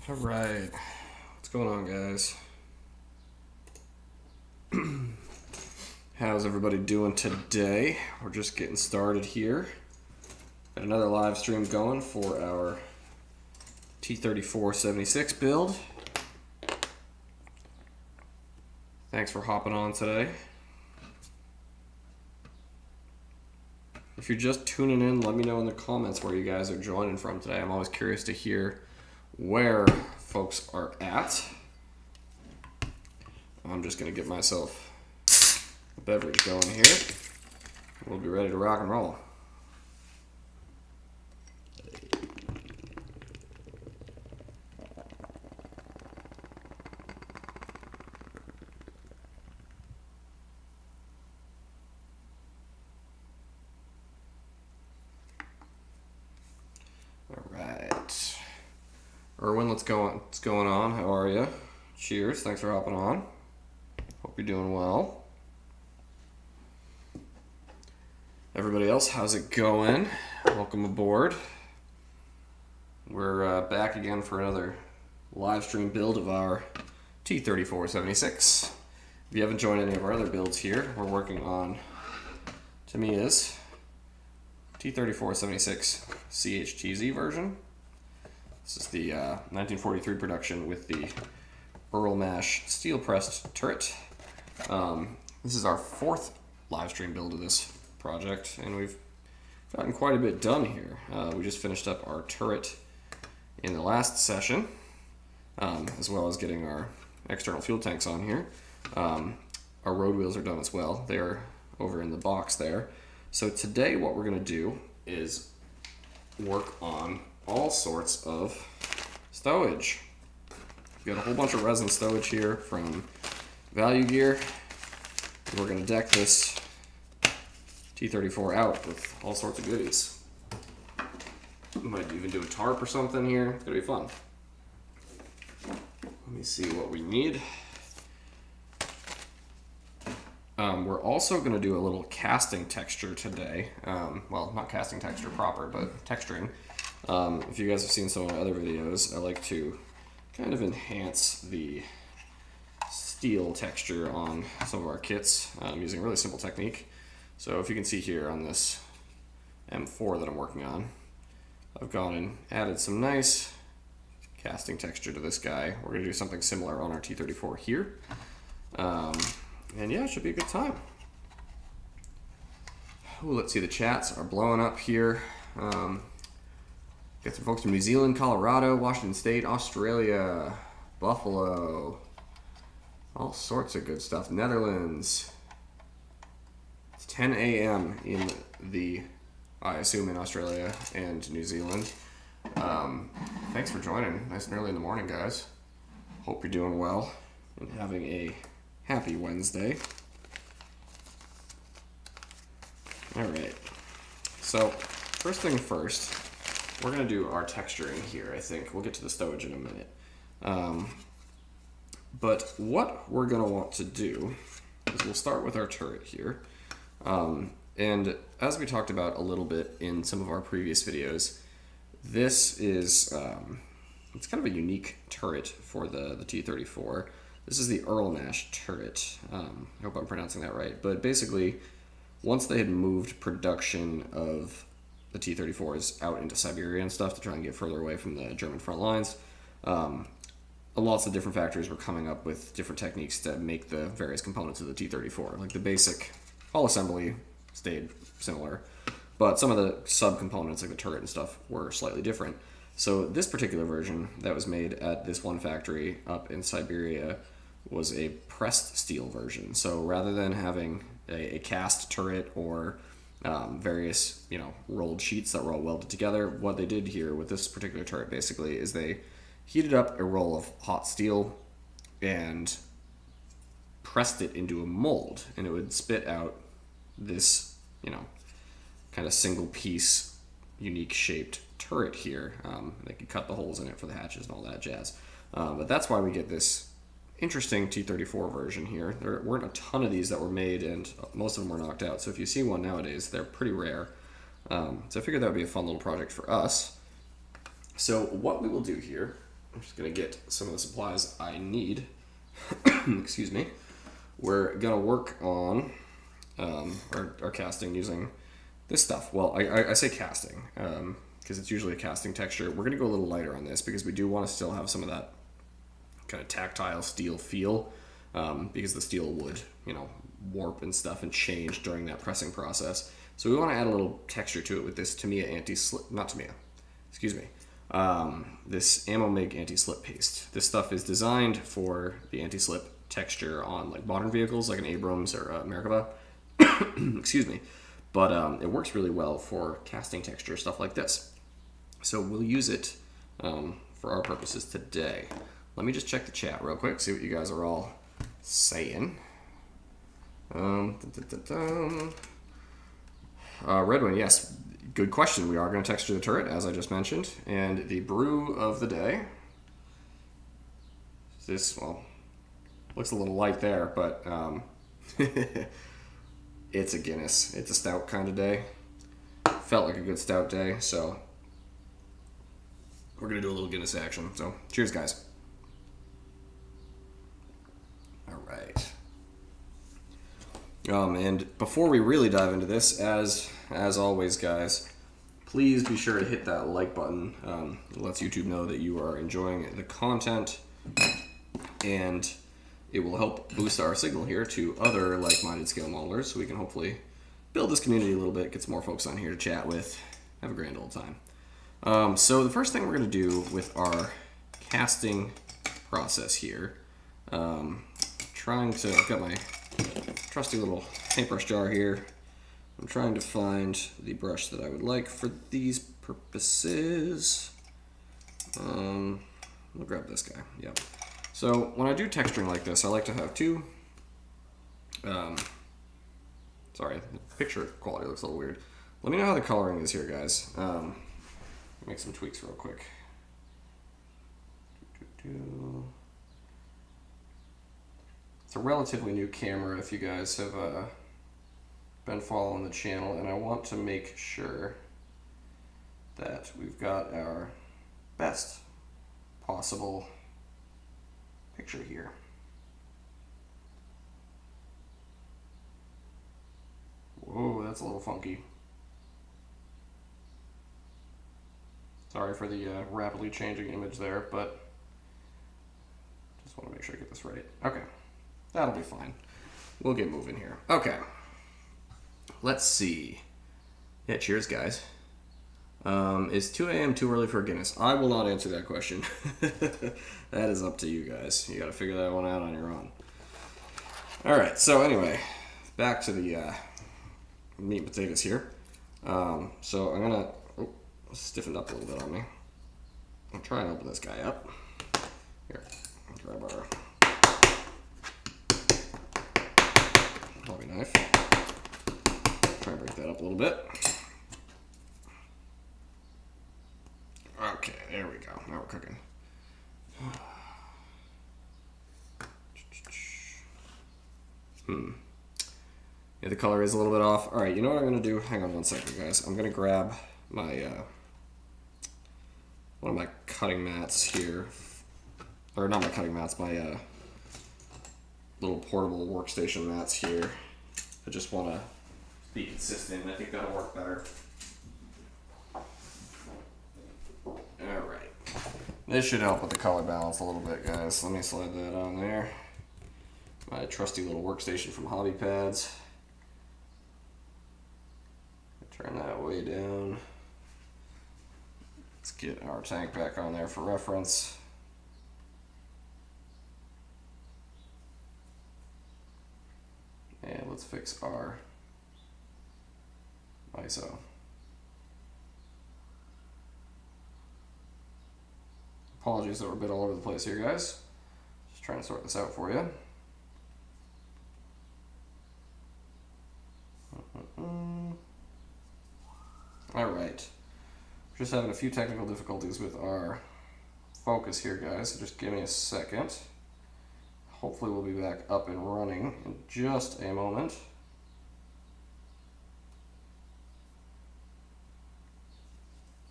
All right, what's going on, guys? How's everybody doing today? We're just getting started here. Got another live stream going for our T-34 76 build. Thanks for hopping on today. If you're just tuning in, let me know in the comments where you guys are joining from today. I'm always curious to hear where folks are at. I'm just going to get myself a beverage going here. We'll be ready to rock and roll. All right. Erwin, what's going on? How are you? Cheers. Thanks for hopping on. Hope you're doing well. Everybody else, how's it going? Welcome aboard. We're back again for another live stream build of our T-34 76. If you haven't joined any of our other builds here, we're working on Tamiya's T-34 76 ChTZ version. This is the 1943 production with the Earl Mash steel pressed turret. This is our fourth live stream build of this project, and we've gotten quite a bit done here. We just finished up our turret in the last session, as well as getting our external fuel tanks on here. Our road wheels are done as well. They're over in the box there. So today what we're going to do is work on all sorts of stowage. We've got a whole bunch of resin stowage here from Value Gear. We're going to deck this T-34 out with all sorts of goodies. We might even do a tarp or something here. It's going to be fun. Let me see what we need. We're also going to do a little casting texture today. Well, not casting texture proper, but texturing. If you guys have seen some of my other videos, I like to kind of enhance the steel texture on some of our kits using a really simple technique. So if you can see here on this M4 that I'm working on, I've gone and added some nice casting texture to this guy. We're going to do something similar on our T-34 here. And yeah, it should be a good time. Ooh, let's see, the chats are blowing up here. Got some folks from New Zealand, Colorado, Washington State, Australia, Buffalo, all sorts of good stuff. Netherlands. It's 10 a.m. in I assume in Australia and New Zealand. Thanks for joining. Nice and early in the morning, guys. Hope you're doing well and having a happy Wednesday. All right. So first thing first, we're going to do our texturing here, I think. We'll get to the stowage in a minute. But what we're going to want to do is we'll start with our turret here. And as we talked about a little bit in some of our previous videos, this is it's kind of a unique turret for the T-34. This is the Earl Mash turret. I hope I'm pronouncing that right. But basically, once they had moved production of the T-34s out into Siberia and stuff to try and get further away from the German front lines, lots of different factories were coming up with different techniques to make the various components of the T-34. Like the basic hull assembly stayed similar, but some of the sub-components like the turret and stuff were slightly different. So this particular version that was made at this one factory up in Siberia was a pressed steel version. So rather than having a cast turret or various rolled sheets that were all welded together, what they did here with this particular turret basically is they heated up a roll of hot steel and pressed it into a mold, and it would spit out this kind of single piece unique shaped turret here. They could cut the holes in it for the hatches and all that jazz. But that's why we get this interesting T-34 version here. There weren't a ton of these that were made, and most of them were knocked out. So if you see one nowadays, they're pretty rare. So I figured that would be a fun little project for us. So what we will do here I'm just gonna get some of the supplies I need. Excuse me. We're gonna work on our casting using this stuff. Well, I say casting because it's usually a casting texture. We're gonna go a little lighter on this because we do want to still have some of that kind of tactile steel feel because the steel would, you know, warp and stuff and change during that pressing process. So we want to add a little texture to it with this Tamiya anti-slip, not Tamiya, excuse me, this Ammo MIG anti-slip paste. This stuff is designed for the anti-slip texture on like modern vehicles like an Abrams or Merkava, excuse me, but it works really well for casting texture, stuff like this. So we'll use it for our purposes today. Let me just check the chat real quick, see what you guys are all saying. Redwin, yes, good question. We are going to texture the turret, as I just mentioned. And the brew of the day. This, well, looks a little light there, but it's a Guinness. It's a stout kind of day. Felt like a good stout day, so we're going to do a little Guinness action. So, cheers, guys. All right. And before we really dive into this, as always, guys, please be sure to hit that like button. It lets YouTube know that you are enjoying the content, and it will help boost our signal here to other like-minded scale modelers, so we can hopefully build this community a little bit, get some more folks on here to chat with, have a grand old time. So the first thing we're going to do with our casting process here, I've got my trusty little paintbrush jar here. I'm trying to find the brush that I would like for these purposes. We'll grab this guy. Yep. So when I do texturing like this, I like to have two. Sorry, the picture quality looks a little weird. Let me know how the coloring is here, guys. Make some tweaks real quick. It's a relatively new camera if you guys have been following the channel, and I want to make sure that we've got our best possible picture here. Whoa, that's a little funky. Sorry for the rapidly changing image there, but just want to make sure I get this right. Okay. That'll be fine. We'll get moving here. Okay. Let's see. Yeah, cheers, guys. Is 2 a.m. too early for a Guinness? I will not answer that question. That is up to you guys. You got to figure that one out on your own. All right. So anyway, back to the meat and potatoes here. So I'm gonna stiffen up a little bit on me. I'll try and open this guy up. Here, I'll grab our hobby knife. Try and break that up a little bit. Okay, there we go. Now we're cooking. Yeah, the color is a little bit off. All right, you know what I'm gonna do? Hang on one second, guys. I'm gonna grab my one of my cutting mats here, or not my cutting mats, my little portable workstation mats here. I just want to be consistent, and I think that'll work better. Alright. This should help with the color balance a little bit, guys. Let me slide that on there. My trusty little workstation from Hobby Pads. Turn that way down. Let's get our tank back on there for reference. And let's fix our ISO. Apologies that we're a bit all over the place here, guys. Just trying to sort this out for you. All right. Just having a few technical difficulties with our focus here, guys, so just give me a second. Hopefully we'll be back up and running in just a moment.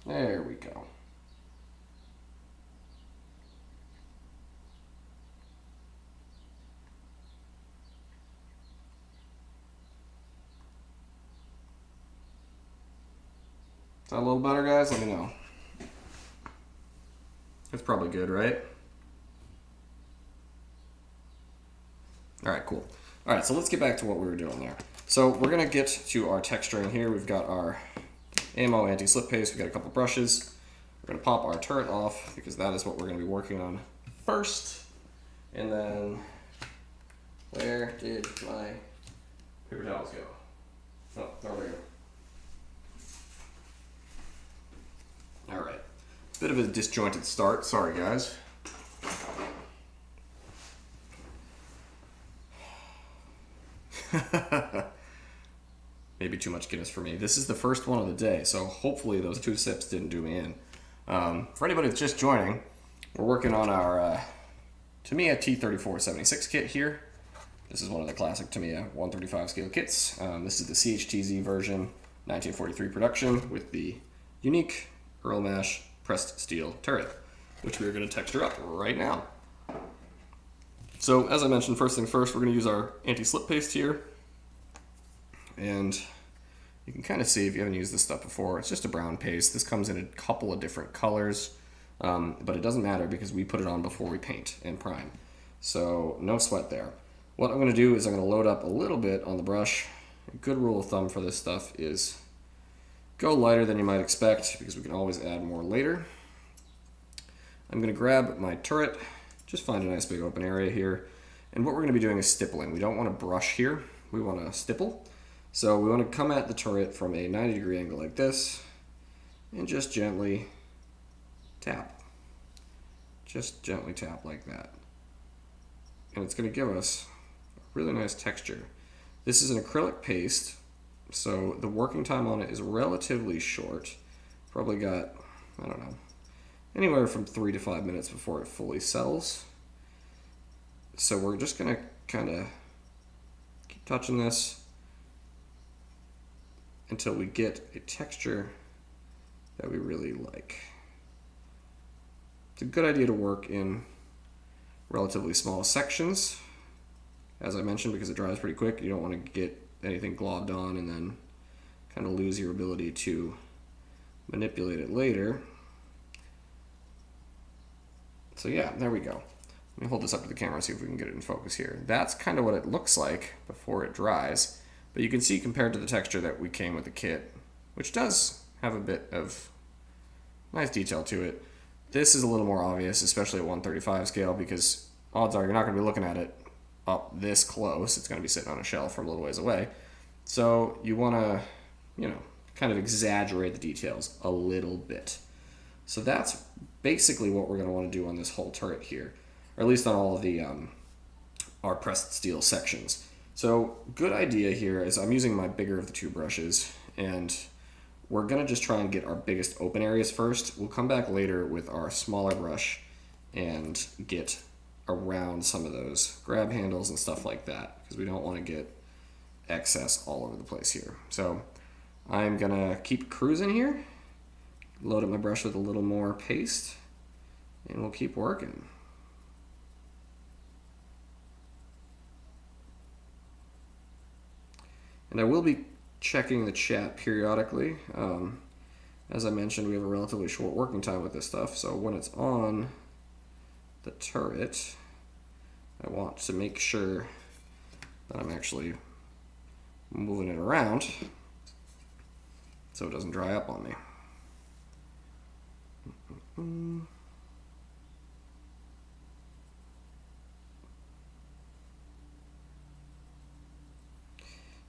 There we go. that a little better, guys? Let me know. It's probably good, right? All right, cool. All right, so let's get back to what we were doing there. So we're gonna get to our texturing here. We've got our ammo anti-slip paste. We've got a couple brushes. We're gonna pop our turret off because that is what we're gonna be working on first. And then, where did my paper towels go? Oh, there we go. All right, bit of a disjointed start. Sorry, guys. Maybe too much Guinness for me. This is the first one of the day, so hopefully those 2 sips didn't do me in. For anybody that's just joining, we're working on our Tamiya T-34 76 kit here. This is one of the classic Tamiya 135 scale kits. This is the ChTZ version, 1943 production, with the unique Earl Mash pressed steel turret, which we're going to texture up right now. So as I mentioned, first things first, we're going to use our anti-slip paste here. And you can kind of see if you haven't used this stuff before, it's just a brown paste. This comes in a couple of different colors, but it doesn't matter because we put it on before we paint and prime. So no sweat there. What I'm going to do is I'm going to load up a little bit on the brush. A good rule of thumb for this stuff is go lighter than you might expect because we can always add more later. I'm going to grab my turret, just find a nice big open area here. And what we're going to be doing is stippling. We don't want to brush here, we want to stipple. So we want to come at the turret from a 90-degree angle like this and just gently tap. Just gently tap like that. And it's going to give us a really nice texture. This is an acrylic paste, so the working time on it is relatively short. Probably got, I don't know, anywhere from 3 to 5 minutes before it fully settles. So we're just going to kind of keep touching this until we get a texture that we really like. It's a good idea to work in relatively small sections, as I mentioned, because it dries pretty quick. You don't want to get anything globbed on and then kind of lose your ability to manipulate it later. So yeah, there we go. Let me hold this up to the camera and see if we can get it in focus here. That's kind of what it looks like before it dries. But you can see compared to the texture that we came with the kit, which does have a bit of nice detail to it, this is a little more obvious, especially at 135 scale, because odds are you're not going to be looking at it up this close. It's going to be sitting on a shelf from a little ways away. So you want to, you know, kind of exaggerate the details a little bit. So that's basically what we're going to want to do on this whole turret here, or at least on all of the our pressed steel sections. So good idea here is I'm using my bigger of the 2 brushes, and we're going to just try and get our biggest open areas first. We'll come back later with our smaller brush and get around some of those grab handles and stuff like that, because we don't want to get excess all over the place here. So I'm going to keep cruising here, load up my brush with a little more paste, and we'll keep working. And I will be checking the chat periodically. As I mentioned, we have a relatively short working time with this stuff, so when it's on the turret, I want to make sure that I'm actually moving it around so it doesn't dry up on me.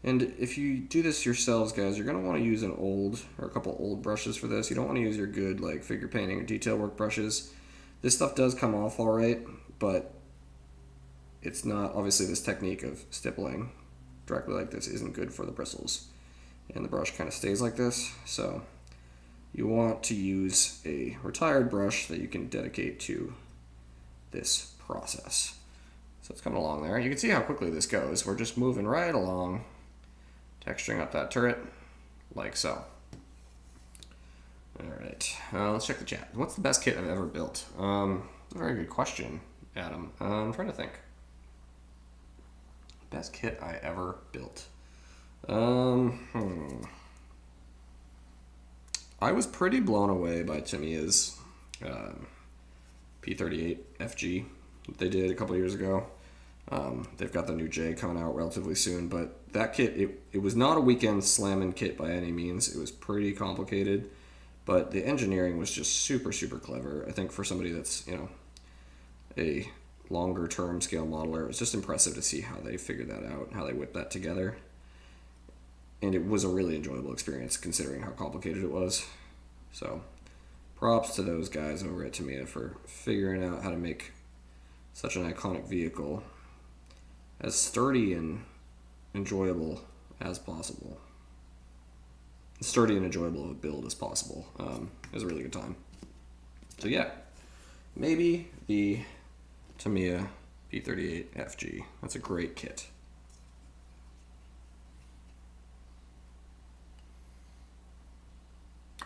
And if you do this yourselves, guys, you're going to want to use an old, or a couple old brushes for this. You don't want to use your good, like, figure painting or detail work brushes. This stuff does come off all right, but it's not, obviously this technique of stippling directly like this isn't good for the bristles. And the brush kind of stays like this, so you want to use a retired brush that you can dedicate to this process. So it's coming along there. You can see how quickly this goes. We're just moving right along, texturing up that turret like so. All right, let's check the chat. What's the best kit I've ever built? A very good question, Adam. I'm trying to think. Best kit I ever built. I was pretty blown away by Tamiya's P38 FG that they did a couple years ago. They've got the new J coming out relatively soon, but that kit, it was not a weekend slamming kit by any means. It was pretty complicated, but the engineering was just super, super clever. I think for somebody that's, you know, a longer term scale modeler, it's just impressive to see how they figured that out and how they whipped that together. And it was a really enjoyable experience considering how complicated it was. So props to those guys over at Tamiya for figuring out how to make such an iconic vehicle as sturdy and enjoyable as possible. Sturdy and enjoyable of a build as possible. It was a really good time. So yeah, maybe the Tamiya P38 FG. That's a great kit.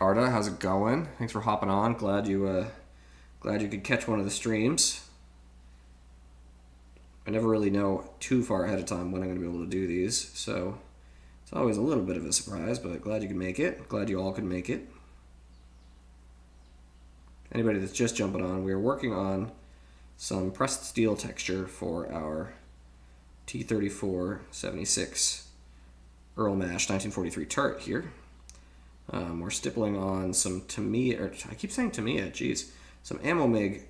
Arda, how's it going? Thanks for hopping on. Glad you could catch one of the streams. I never really know too far ahead of time when I'm going to be able to do these, so it's always a little bit of a surprise, but glad you could make it. Glad you all could make it. Anybody that's just jumping on, we're working on some pressed steel texture for our T-34 76 Earl Mash 1943 turret here. We're stippling on some Tamiya, or I keep saying Tamiya, geez, some Ammo MIG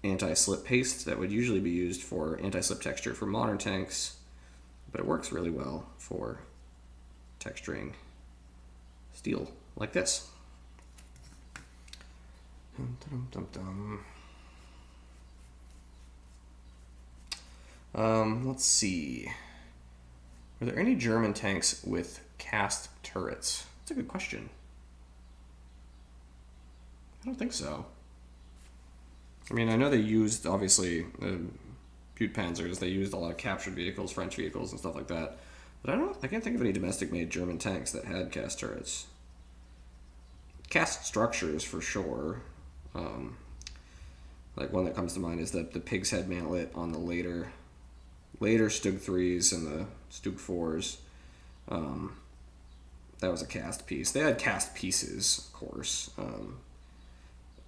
anti-slip paste that would usually be used for anti-slip texture for modern tanks, but it works really well for texturing steel like this. Let's see. Are there any German tanks with cast turrets? That's a good question. I don't think so. I mean, I know they used, obviously, Butte Panzers. They used a lot of captured vehicles, French vehicles, and stuff like that. But I can't think of any domestic-made German tanks that had cast turrets. Cast structures, for sure. Like, one that comes to mind is the Pig's Head mantlet on the later Stug 3s and the Stug 4s. That was a cast piece. They had cast pieces, of course,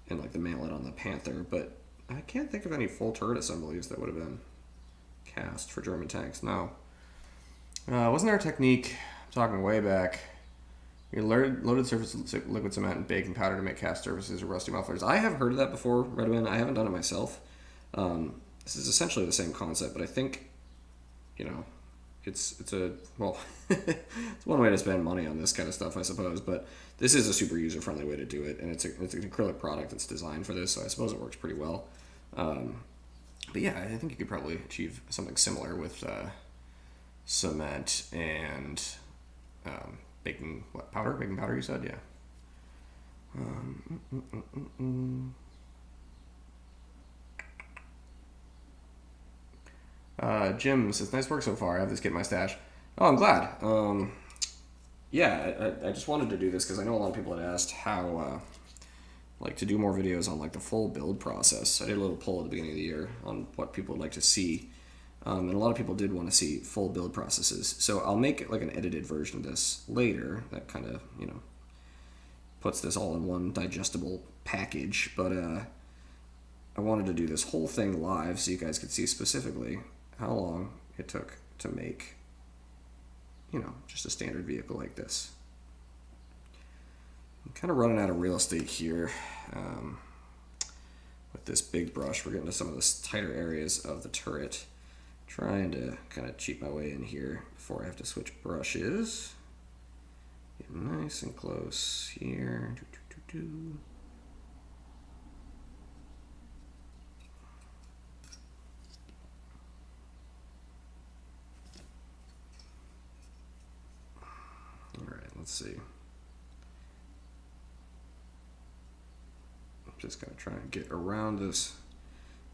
and like the mantlet on the Panther, but I can't think of any full turret assemblies that would have been cast for German tanks. No. Wasn't there a technique, I'm talking way back, you loaded surface liquid cement and baking powder to make cast surfaces or rusty mufflers? I have heard of that before, Redwin. I haven't done it myself. This is essentially the same concept, but I think, you know, it's well, it's one way to spend money on this kind of stuff, I suppose, but this is a super user-friendly way to do it, and it's an acrylic product that's designed for this, so I suppose it works pretty well. But yeah, I think you could probably achieve something similar with cement and baking powder, you said? Yeah. Jim says, nice work so far. I have this kit in my stash. Oh, I'm glad. Yeah, I just wanted to do this because I know a lot of people had asked how, like, to do more videos on, like, the full build process. I did a little poll at the beginning of the year on what people would like to see. And a lot of people did want to see full build processes. So I'll make, like, an edited version of this later that kind of, you know, puts this all in one digestible package. But I wanted to do this whole thing live so you guys could see specifically how long it took to make, you know, just a standard vehicle like this. I'm kind of running out of real estate here with this big brush. We're getting to some of the tighter areas of the turret. Trying to kind of cheat my way in here before I have to switch brushes. Get nice and close here. Alright, let's see. I'm just going to try and get around this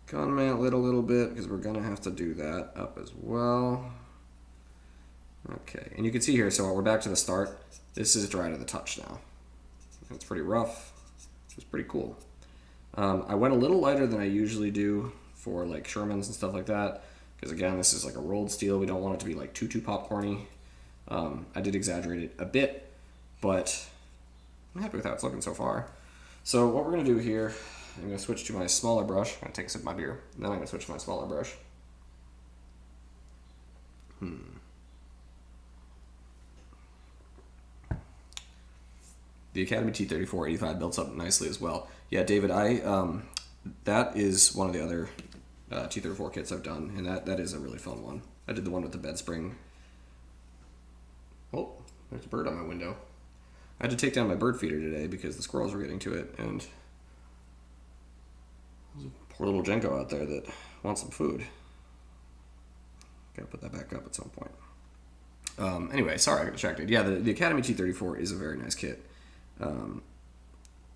gun mantlet a little bit because we're going to have to do that up as well. Okay, and you can see here, so we're back to the start. This is dry to the touch now. It's pretty rough. It's pretty cool. I went a little lighter than I usually do for like Shermans and stuff like that because again, this is like a rolled steel. We don't want it to be like too popcorny. I did exaggerate it a bit, but I'm happy with how it's looking so far. So what we're going to do here, I'm going to switch to my smaller brush. I'm going to take a sip of my beer. Then I'm going to switch to my smaller brush. The Academy T-34 85 builds up nicely as well. Yeah, David, that is one of the other T-34 kits I've done, and that is a really fun one. I did the one with the bed spring. Oh, there's a bird on my window. I had to take down my bird feeder today because the squirrels were getting to it, and there's a poor little Jenko out there that wants some food. Gotta put that back up at some point. Anyway, sorry I got distracted. Yeah, the Academy T-34 is a very nice kit.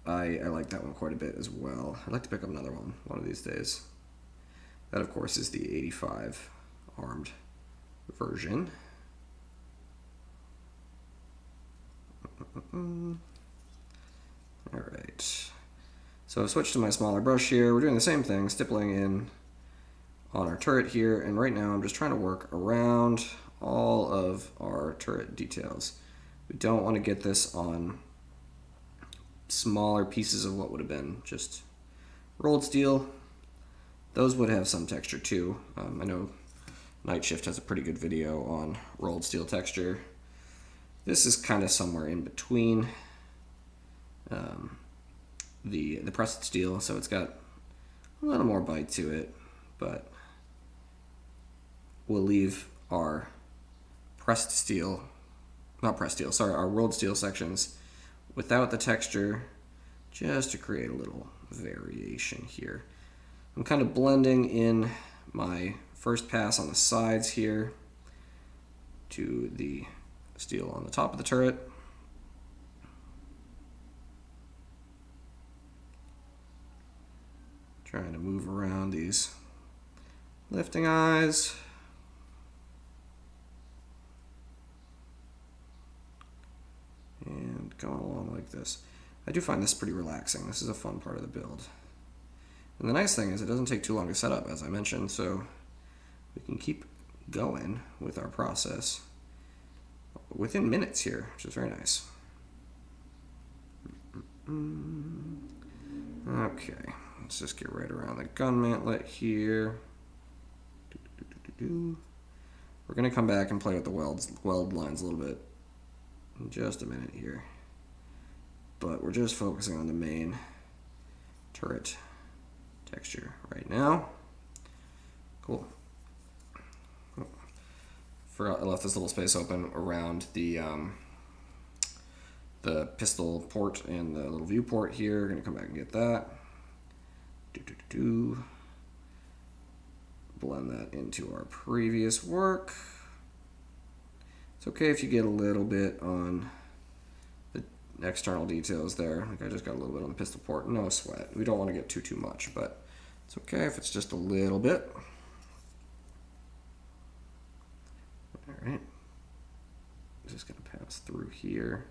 I like that one quite a bit as well. I'd like to pick up another one of these days. That, of course, is the 85 armed version. Alright. So I've switched to my smaller brush here. We're doing the same thing, stippling in on our turret here, and right now I'm just trying to work around all of our turret details. We don't want to get this on smaller pieces of what would have been just rolled steel. Those would have some texture too. I know Night Shift has a pretty good video on rolled steel texture. This is kind of somewhere in between the pressed steel, so it's got a little more bite to it, but we'll leave our pressed steel, not pressed steel, sorry, our rolled steel sections without the texture, just to create a little variation here. I'm kind of blending in my first pass on the sides here to the steel on the top of the turret. Trying to move around these lifting eyes. And going along like this. I do find this pretty relaxing. This is a fun part of the build. And the nice thing is it doesn't take too long to set up, as I mentioned, so we can keep going with our process within minutes here, which is very nice. Okay, let's just get right around the gun mantlet here. We're going to come back and play with the weld lines a little bit in just a minute here. But we're just focusing on the main turret texture right now. Cool. Oh, forgot I left this little space open around the pistol port and the little viewport here. Gonna come back and get that. Blend that into our previous work. It's okay if you get a little bit on the external details there. Like I just got a little bit on the pistol port. No sweat. We don't want to get too much, but it's okay if it's just a little bit. Alright. Just going to pass through here.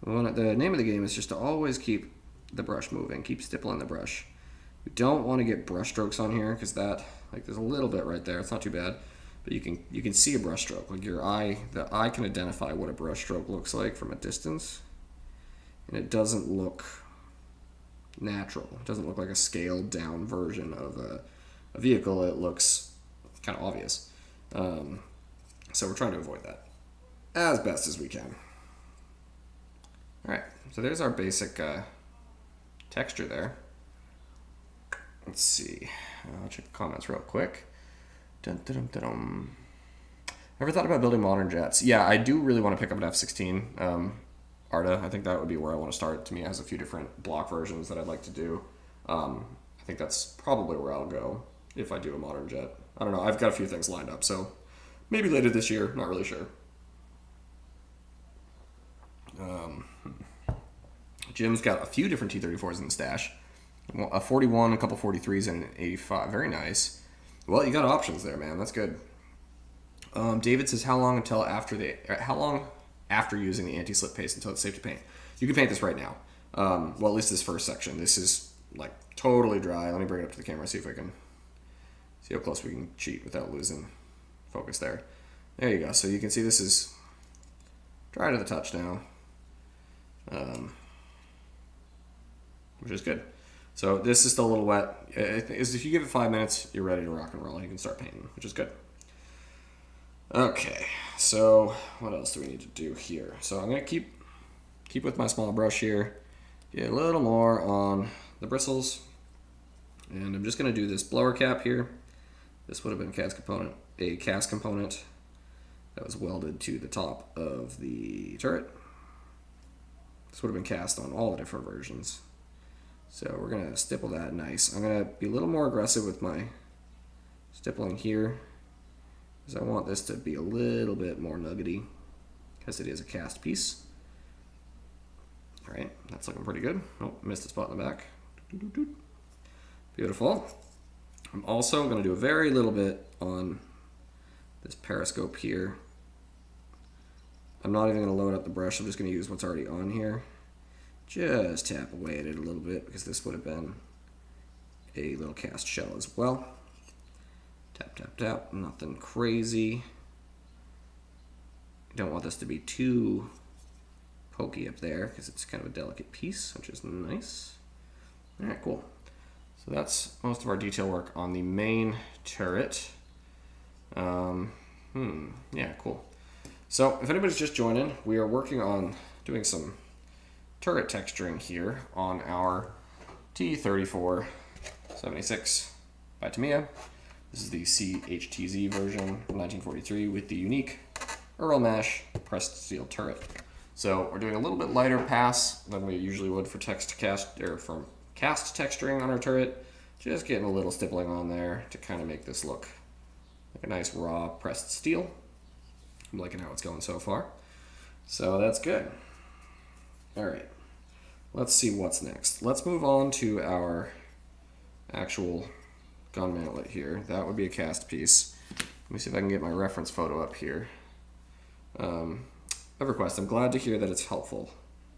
The name of the game is just to always keep the brush moving. Keep stippling the brush. We don't want to get brush strokes on here because that, like there's a little bit right there. It's not too bad. But you can see a brush stroke. Like the eye can identify what a brush stroke looks like from a distance. And it doesn't look natural. It doesn't look like a scaled down version of a vehicle. It looks kind of obvious. So we're trying to avoid that as best as we can. Alright, so there's our basic texture there. Let's see. I'll check the comments real quick. Dun, dun, dun, dun, dun. Ever thought about building modern jets? Yeah, I do really want to pick up an F-16 Arta. I think that would be where I want to start. To me, it has a few different block versions that I'd like to do. I think that's probably where I'll go if I do a modern jet. I don't know. I've got a few things lined up, so maybe later this year. Not really sure. Jim's got a few different T-34s in the stash. A 41, a couple 43s, and an 85. Very nice. Well, you got options there, man. That's good. David says, how long after using the anti-slip paste until it's safe to paint? You can paint this right now. Well, at least this first section. This is like totally dry. Let me bring it up to the camera, see if I can see how close we can cheat without losing focus there. There you go. So you can see this is dry to the touch now. which is good. So this is still a little wet. If you give it 5 minutes, you're ready to rock and roll, and you can start painting, which is good. Okay, so what else do we need to do here? So I'm gonna keep with my small brush here, get a little more on the bristles, and I'm just gonna do this blower cap here. This would have been a cast component that was welded to the top of the turret. This would have been cast on all the different versions. So we're gonna stipple that nice. I'm gonna be a little more aggressive with my stippling here, because I want this to be a little bit more nuggety, because it is a cast piece. All right, that's looking pretty good. Oh, missed a spot in the back. Beautiful. I'm also going to do a very little bit on this periscope here. I'm not even going to load up the brush. I'm just going to use what's already on here. Just tap away at it a little bit, because this would have been a little cast shell as well. Tap, tap, tap. Nothing crazy. I don't want this to be too pokey up there, because it's kind of a delicate piece, which is nice. All right, cool. So that's most of our detail work on the main turret. Yeah, cool. So if anybody's just joining, we are working on doing some turret texturing here on our T-34 76 by Tamiya. This is the ChTZ version from 1943 with the unique Earl Mash pressed steel turret. So we're doing a little bit lighter pass than we usually would for cast texturing on our turret. Just getting a little stippling on there to kind of make this look like a nice raw pressed steel. I'm liking how it's going so far. So that's good. All right, let's see what's next. Let's move on to our actual gun mantlet here. That would be a cast piece. Let me see if I can get my reference photo up here. EverQuest, I'm glad to hear that it's helpful.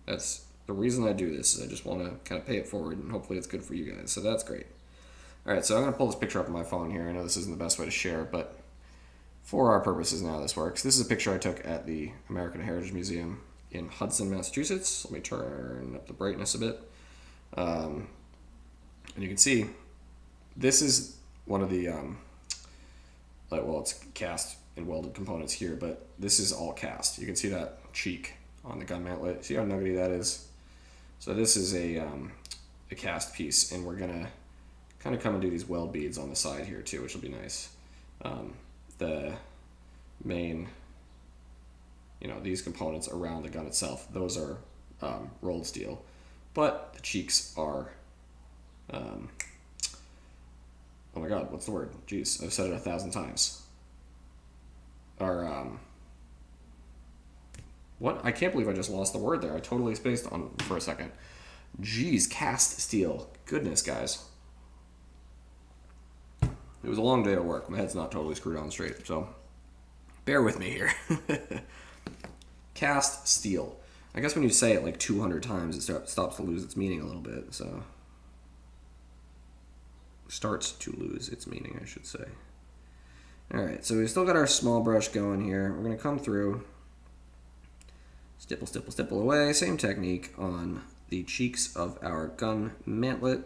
That's the reason I do this, is I just want to kind of pay it forward, and hopefully it's good for you guys. So that's great. All right, so I'm going to pull this picture up on my phone here. I know this isn't the best way to share, but for our purposes now, this works. This is a picture I took at the American Heritage Museum in Hudson, Massachusetts. Let me turn up the brightness a bit. And you can see this is one of the, well, it's cast and welded components here, but this is all cast. You can see that cheek on the gun mantlet. See how nuggety that is? So this is a cast piece, and we're gonna kind of come and do these weld beads on the side here too, which will be nice. The main, these components around the gun itself, those are rolled steel, but the cheeks are, oh my god, what's the word? Jeez, I've said it 1,000 times. What? I can't believe I just lost the word there. I totally spaced on for a second. Jeez, cast steel. Goodness, guys. It was a long day of work. My head's not totally screwed on straight, so bear with me here. Cast steel. I guess when you say it like 200 times, it stops to lose its meaning a little bit, so. Starts to lose its meaning, I should say. Alright, so we've still got our small brush going here. We're going to come through, stipple, stipple, stipple away. Same technique on the cheeks of our gun mantlet.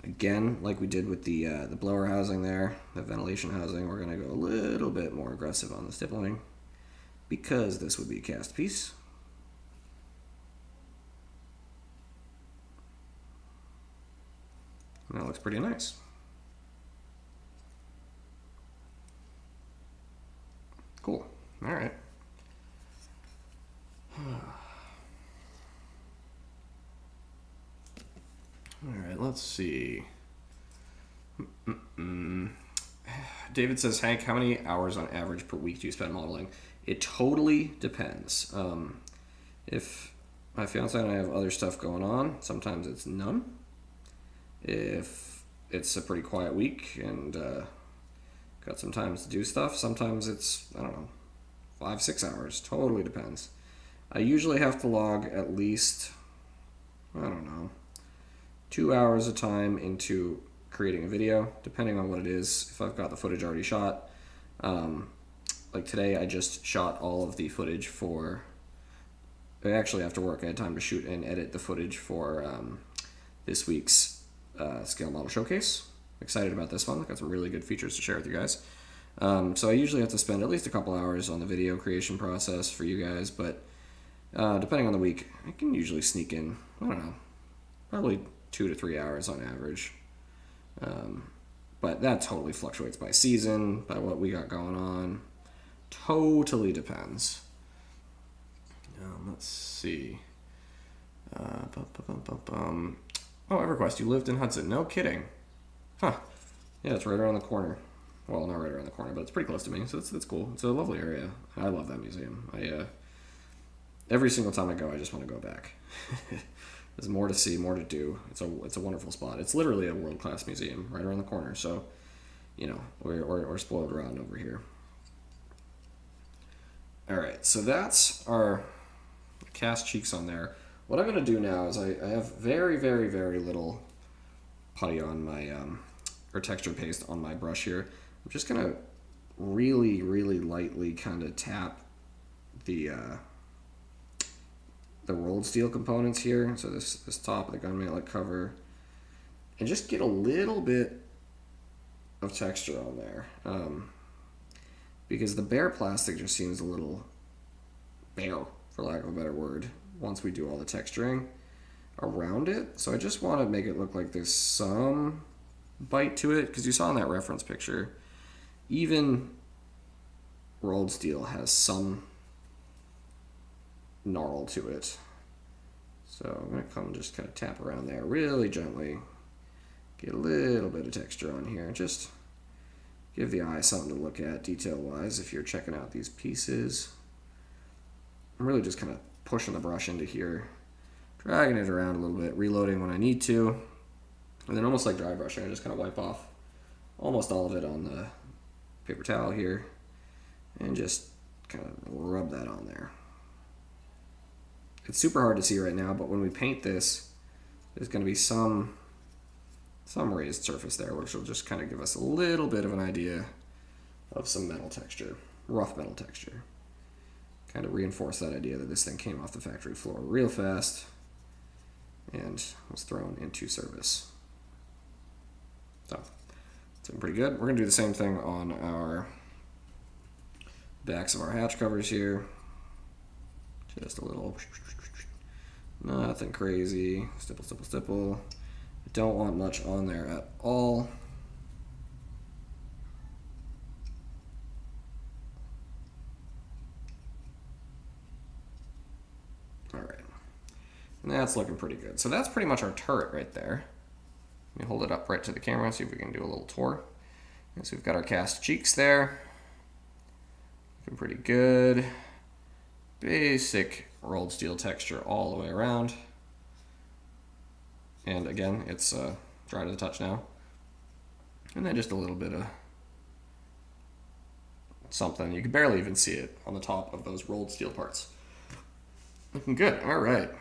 Again, like we did with the blower housing there, the ventilation housing, we're going to go a little bit more aggressive on the stippling, because this would be a cast piece. That looks pretty nice. Cool. All right. All right, let's see. David says, Hank, how many hours on average per week do you spend modeling? It totally depends. If my fiance and I have other stuff going on, sometimes it's none. If it's a pretty quiet week and got some time to do stuff, sometimes it's, 5-6 hours. Totally depends. I usually have to log at least, 2 hours of time into creating a video, depending on what it is. If I've got the footage already shot, like today I just shot all of the footage for actually after work I had time to shoot and edit the footage for this week's scale model showcase. Excited about this one. Got some really good features to share with you guys. So I usually have to spend at least a couple hours on the video creation process for you guys, but depending on the week, I can usually sneak in, I don't know, probably 2 to 3 hours on average. But that totally fluctuates by season, by what we got going on. Totally depends. Let's see. Oh, EverQuest, you lived in Hudson. No kidding. Huh. Yeah, it's right around the corner. Well, not right around the corner, but it's pretty close to me, so it's cool. It's a lovely area. I love that museum. Every single time I go, I just want to go back. There's more to see, more to do. It's a wonderful spot. It's literally a world-class museum right around the corner, so, you know, we're spoiled rotten over here. All right, so that's our cast cheeks on there. What I'm going to do now is I have very, very, very little putty on my, or texture paste on my brush here. I'm just going to really, really lightly kind of tap the rolled steel components here. So this top of the gun mantlet cover, and just get a little bit of texture on there. Because the bare plastic just seems a little bare, for lack of a better word, once we do all the texturing around it. So I just want to make it look like there's some bite to it, because you saw in that reference picture, even rolled steel has some gnarl to it. So I'm going to come just kind of tap around there really gently, get a little bit of texture on here, just give the eye something to look at detail-wise if you're checking out these pieces. I'm really just kind of pushing the brush into here, dragging it around a little bit, reloading when I need to, and then almost like dry brushing, I just kind of wipe off almost all of it on the paper towel here, and just kind of rub that on there. It's super hard to see right now, but when we paint this, there's going to be some raised surface there, which will just kind of give us a little bit of an idea of some metal texture, rough metal texture. Kind of reinforce that idea that this thing came off the factory floor real fast and was thrown into service. So, it's looking pretty good. We're going to do the same thing on our backs of our hatch covers here. Just a little, nothing crazy, stipple, stipple, stipple. Don't want much on there at all. All right, and that's looking pretty good. So that's pretty much our turret right there. Let me hold it up right to the camera, see if we can do a little tour. And so we've got our cast cheeks there. Looking pretty good. Basic rolled steel texture all the way around. And again, it's dry to the touch now. And then just a little bit of something. You can barely even see it on the top of those rolled steel parts. Looking good. All right.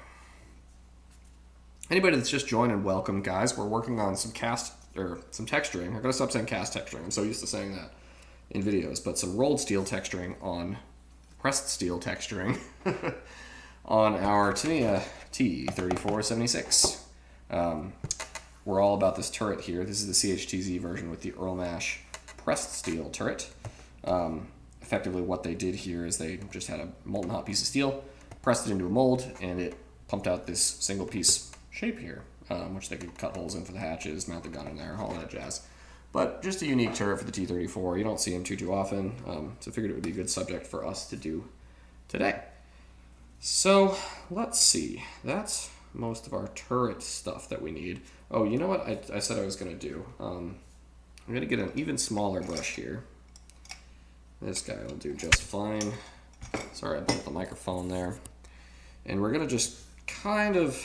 Anybody that's just joined, welcome, guys. We're working on some texturing. I'm gonna stop saying cast texturing. I'm so used to saying that in videos, but some rolled steel texturing on pressed steel texturing on our Tamiya T-34 76. We're all about this turret here. This is the ChTZ version with the Earl Mash pressed steel turret. Effectively what they did here is they just had a molten hot piece of steel, pressed it into a mold, and it pumped out this single piece shape here, which they could cut holes in for the hatches, mount the gun in there, all that jazz. But just a unique turret for the T-34. You don't see them too often, so I figured it would be a good subject for us to do today. So let's see. That's most of our turret stuff that we need. Oh, you know what I said I was going to do? I'm going to get an even smaller brush here. This guy will do just fine. Sorry, I bumped the microphone there. And we're going to just kind of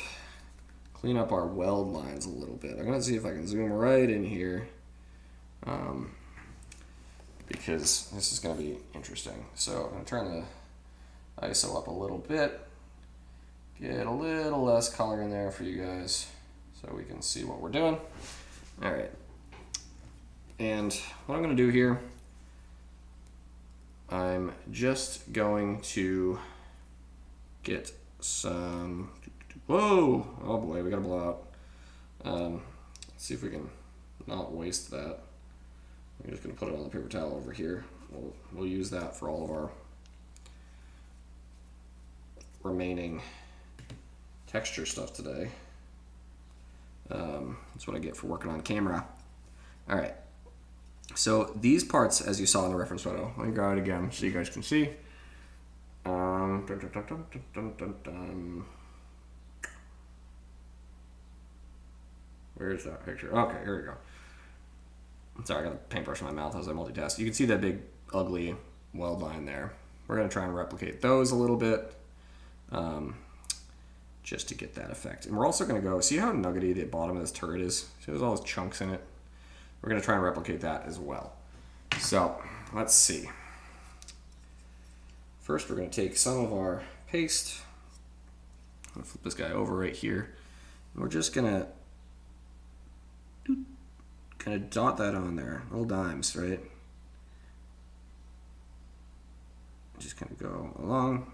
clean up our weld lines a little bit. I'm going to see if I can zoom right in here, because this is going to be interesting. So I'm going to turn the ISO up a little bit, get a little less color in there for you guys so we can see what we're doing. All right. And what I'm going to do here, I'm just going to get some, whoa, oh boy, we gotta blow out. Let's see if we can not waste that. I'm just gonna put it on the paper towel over here. We'll use that for all of our remaining texture stuff today. That's what I get for working on camera. All right, so these parts, as you saw in the reference photo, let me grab it again so you guys can see. Where's that picture? Okay, here we go. I'm sorry, I got a paintbrush in my mouth as I multitask. You can see that big, ugly weld line there. We're going to try and replicate those a little bit, just to get that effect. And we're also going to go, see how nuggety the bottom of this turret is? See, there's all those chunks in it? We're going to try and replicate that as well. So, let's see. First, we're going to take some of our paste. I'm going to flip this guy over right here. And we're just going to kind of dot that on there, little dimes, right? Just kind of go along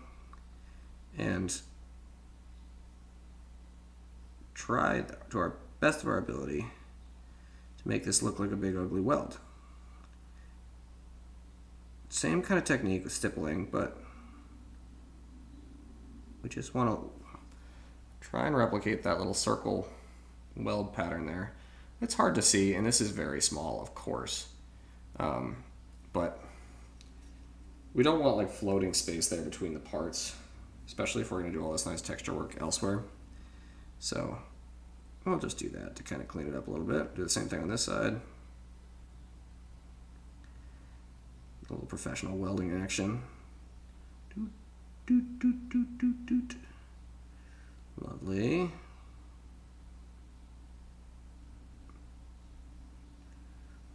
and try to our best of our ability to make this look like a big ugly weld. Same kind of technique with stippling, but we just want to try and replicate that little circle weld pattern there. It's hard to see, and this is very small, of course, but we don't want like floating space there between the parts, especially if we're going to do all this nice texture work elsewhere. So we'll just do that to kind of clean it up a little bit. Do the same thing on this side. A little professional welding action. Doot, doot, doot, doot, doot. Lovely.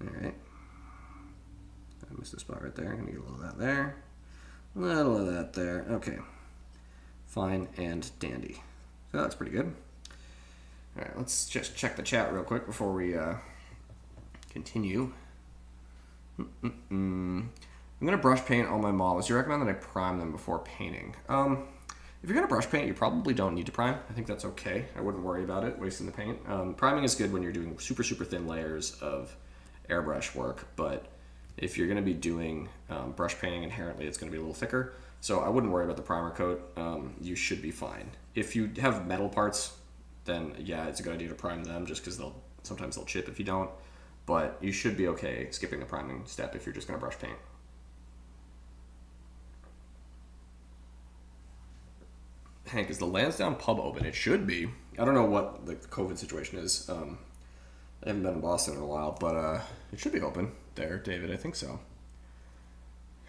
Alright. I missed a spot right there. I'm going to get a little of that there. A little of that there. Okay. Fine and dandy. So that's pretty good. Alright, let's just check the chat real quick before we continue. I'm going to brush paint all my models. You recommend that I prime them before painting? If you're going to brush paint, you probably don't need to prime. I think that's okay. I wouldn't worry about it, wasting the paint. Priming is good when you're doing super, super thin layers of airbrush work, but if you're going to be doing brush painting, inherently it's going to be a little thicker. So I wouldn't worry about the primer coat. You should be fine. If you have metal parts, then yeah, it's a good idea to prime them just because sometimes they'll chip if you don't. But you should be okay skipping the priming step if you're just going to brush paint. Hank, is the Lansdowne pub open? It should be. I don't know what the COVID situation is. I haven't been in Boston in a while, but it should be open there, David. I think so.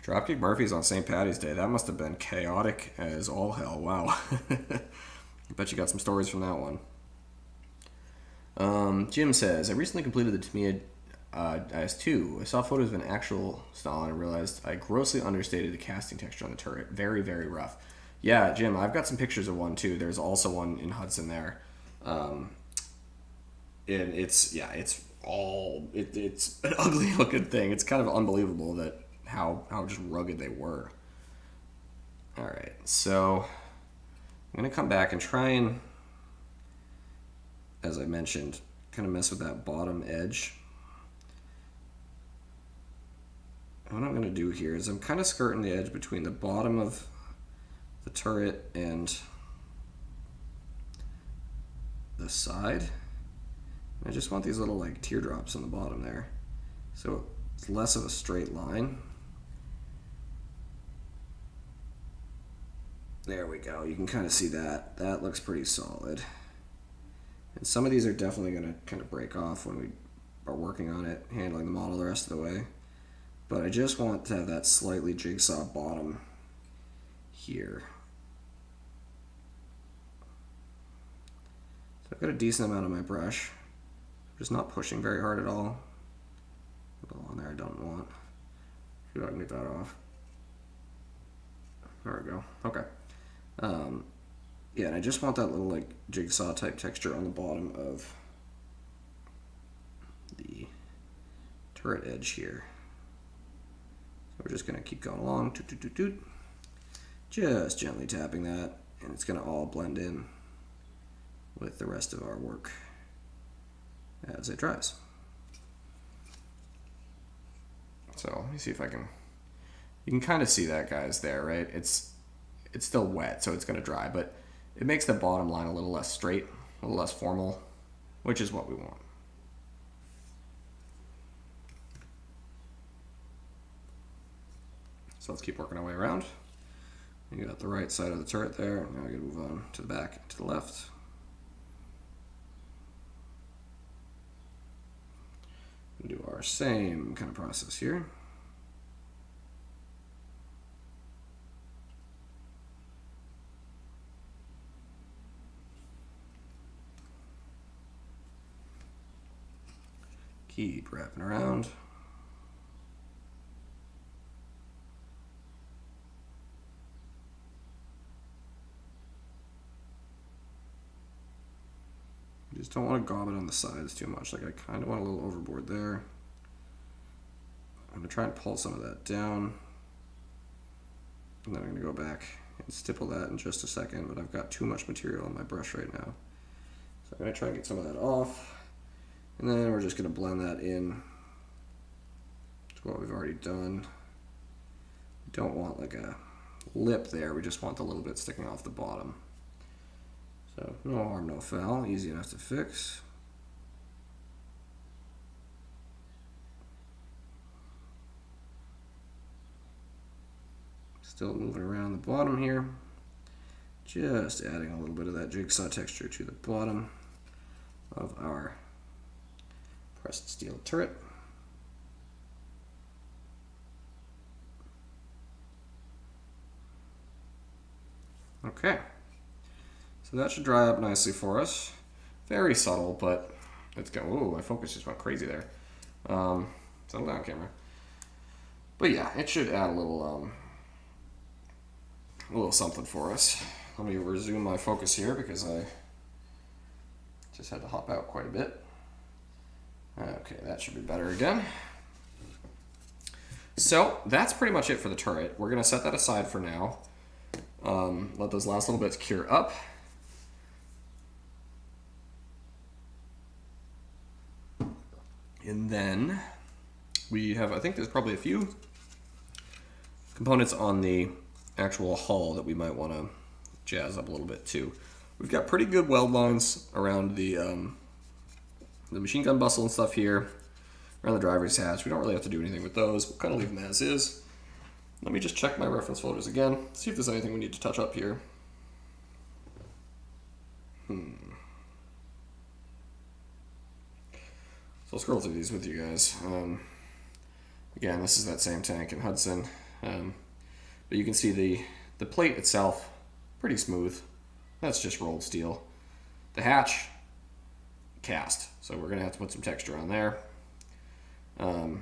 Dropkick Murphy's on St. Paddy's Day. That must have been chaotic as all hell. Wow. I bet you got some stories from that one. Jim says, I recently completed the Tamiya IS-2. I saw photos of an actual style and I realized I grossly understated the casting texture on the turret. Very, very rough. Yeah, Jim, I've got some pictures of one too. There's also one in Hudson there. And it's an ugly looking thing. It's kind of unbelievable that how just rugged they were. All right, so I'm gonna come back and try and, as I mentioned, kind of mess with that bottom edge. What I'm gonna do here is I'm kind of skirting the edge between the bottom of the turret and the side. I just want these little like teardrops on the bottom there, so it's less of a straight line. There we go. You can kind of see that. That looks pretty solid. And some of these are definitely going to kind of break off when we are working on it, handling the model the rest of the way. But I just want to have that slightly jigsaw bottom here. So I've got a decent amount on my brush. I'm just not pushing very hard at all. A little on there I don't want. See if I can get that off. There we go. Okay. Yeah, and I just want that little like jigsaw type texture on the bottom of the turret edge here. So we're just going to keep going along, toot, toot, toot, toot. Just gently tapping that, and it's going to all blend in with the rest of our work as it dries. So let me see if I can, you can kind of see that, guys, there, right? It's still wet, so it's going to dry, but it makes the bottom line a little less straight, a little less formal, which is what we want. So let's keep working our way around. You got the right side of the turret there. Now we're going to move on to the back and to the left. We'll do our same kind of process here. Keep wrapping around. You just don't want to gob it on the sides too much. Like, I kind of want a little overboard there. I'm going to try and pull some of that down. And then I'm going to go back and stipple that in just a second, but I've got too much material on my brush right now. So I'm going to try and get some of that off. And then we're just going to blend that in to what we've already done. We don't want like a lip there, we just want the little bit sticking off the bottom. So no harm, no foul, easy enough to fix. Still moving around the bottom here. Just adding a little bit of that jigsaw texture to the bottom of our pressed steel turret. Okay, so that should dry up nicely for us. Very subtle, but it's going. Whoa, my focus just went crazy there. Settle down, camera. But yeah, it should add a little something for us. Let me resume my focus here because I just had to hop out quite a bit. Okay, that should be better again. So that's pretty much it for the turret. We're gonna set that aside for now. Let those last little bits cure up. And then we have, I think there's probably a few components on the actual hull that we might want to jazz up a little bit too. We've got pretty good weld lines around the machine gun bustle and stuff here, around the driver's hatch. We don't really have to do anything with those. We'll kind of leave them as is. Let me just check my reference photos again, see if there's anything we need to touch up here. So I'll scroll through these with you guys. Again, this is that same tank in Hudson. But you can see the plate itself, pretty smooth. That's just rolled steel. The hatch, cast. So we're gonna have to put some texture on there. And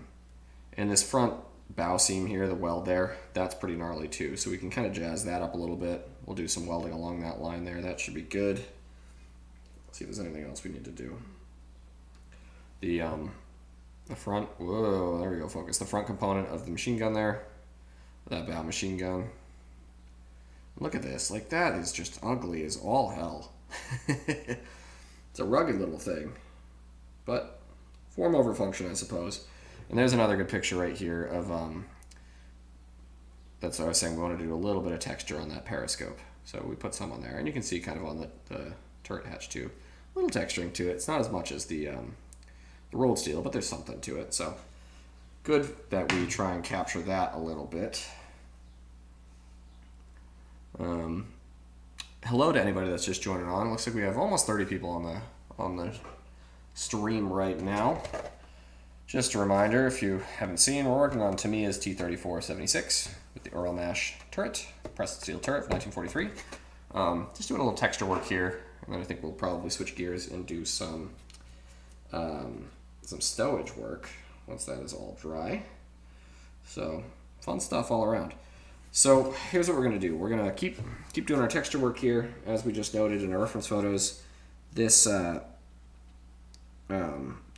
this front bow seam here, the weld there, that's pretty gnarly too. So we can kind of jazz that up a little bit. We'll do some welding along that line there. That should be good. Let's see if there's anything else we need to do. The front, whoa, there we go, focus. The front component of the machine gun there, that bow machine gun. Look at this, like that is just ugly as all hell. It's a rugged little thing, but form over function, I suppose. And there's another good picture right here of, that's what I was saying, we want to do a little bit of texture on that periscope. So we put some on there, and you can see kind of on the turret hatch too. A little texturing to it. It's not as much as the rolled steel, but there's something to it. So good that we try and capture that a little bit. Hello to anybody that's just joining on. It looks like we have almost 30 people on the stream right now. Just a reminder, if you haven't seen, we're working on Tamiya's T-34 76 with the Oral Mash turret, pressed steel turret from 1943. Just doing a little texture work here, and then I think we'll probably switch gears and do some stowage work once that is all dry. So fun stuff all around. So here's what we're going to do. We're going to keep doing our texture work here, as we just noted in our reference photos. This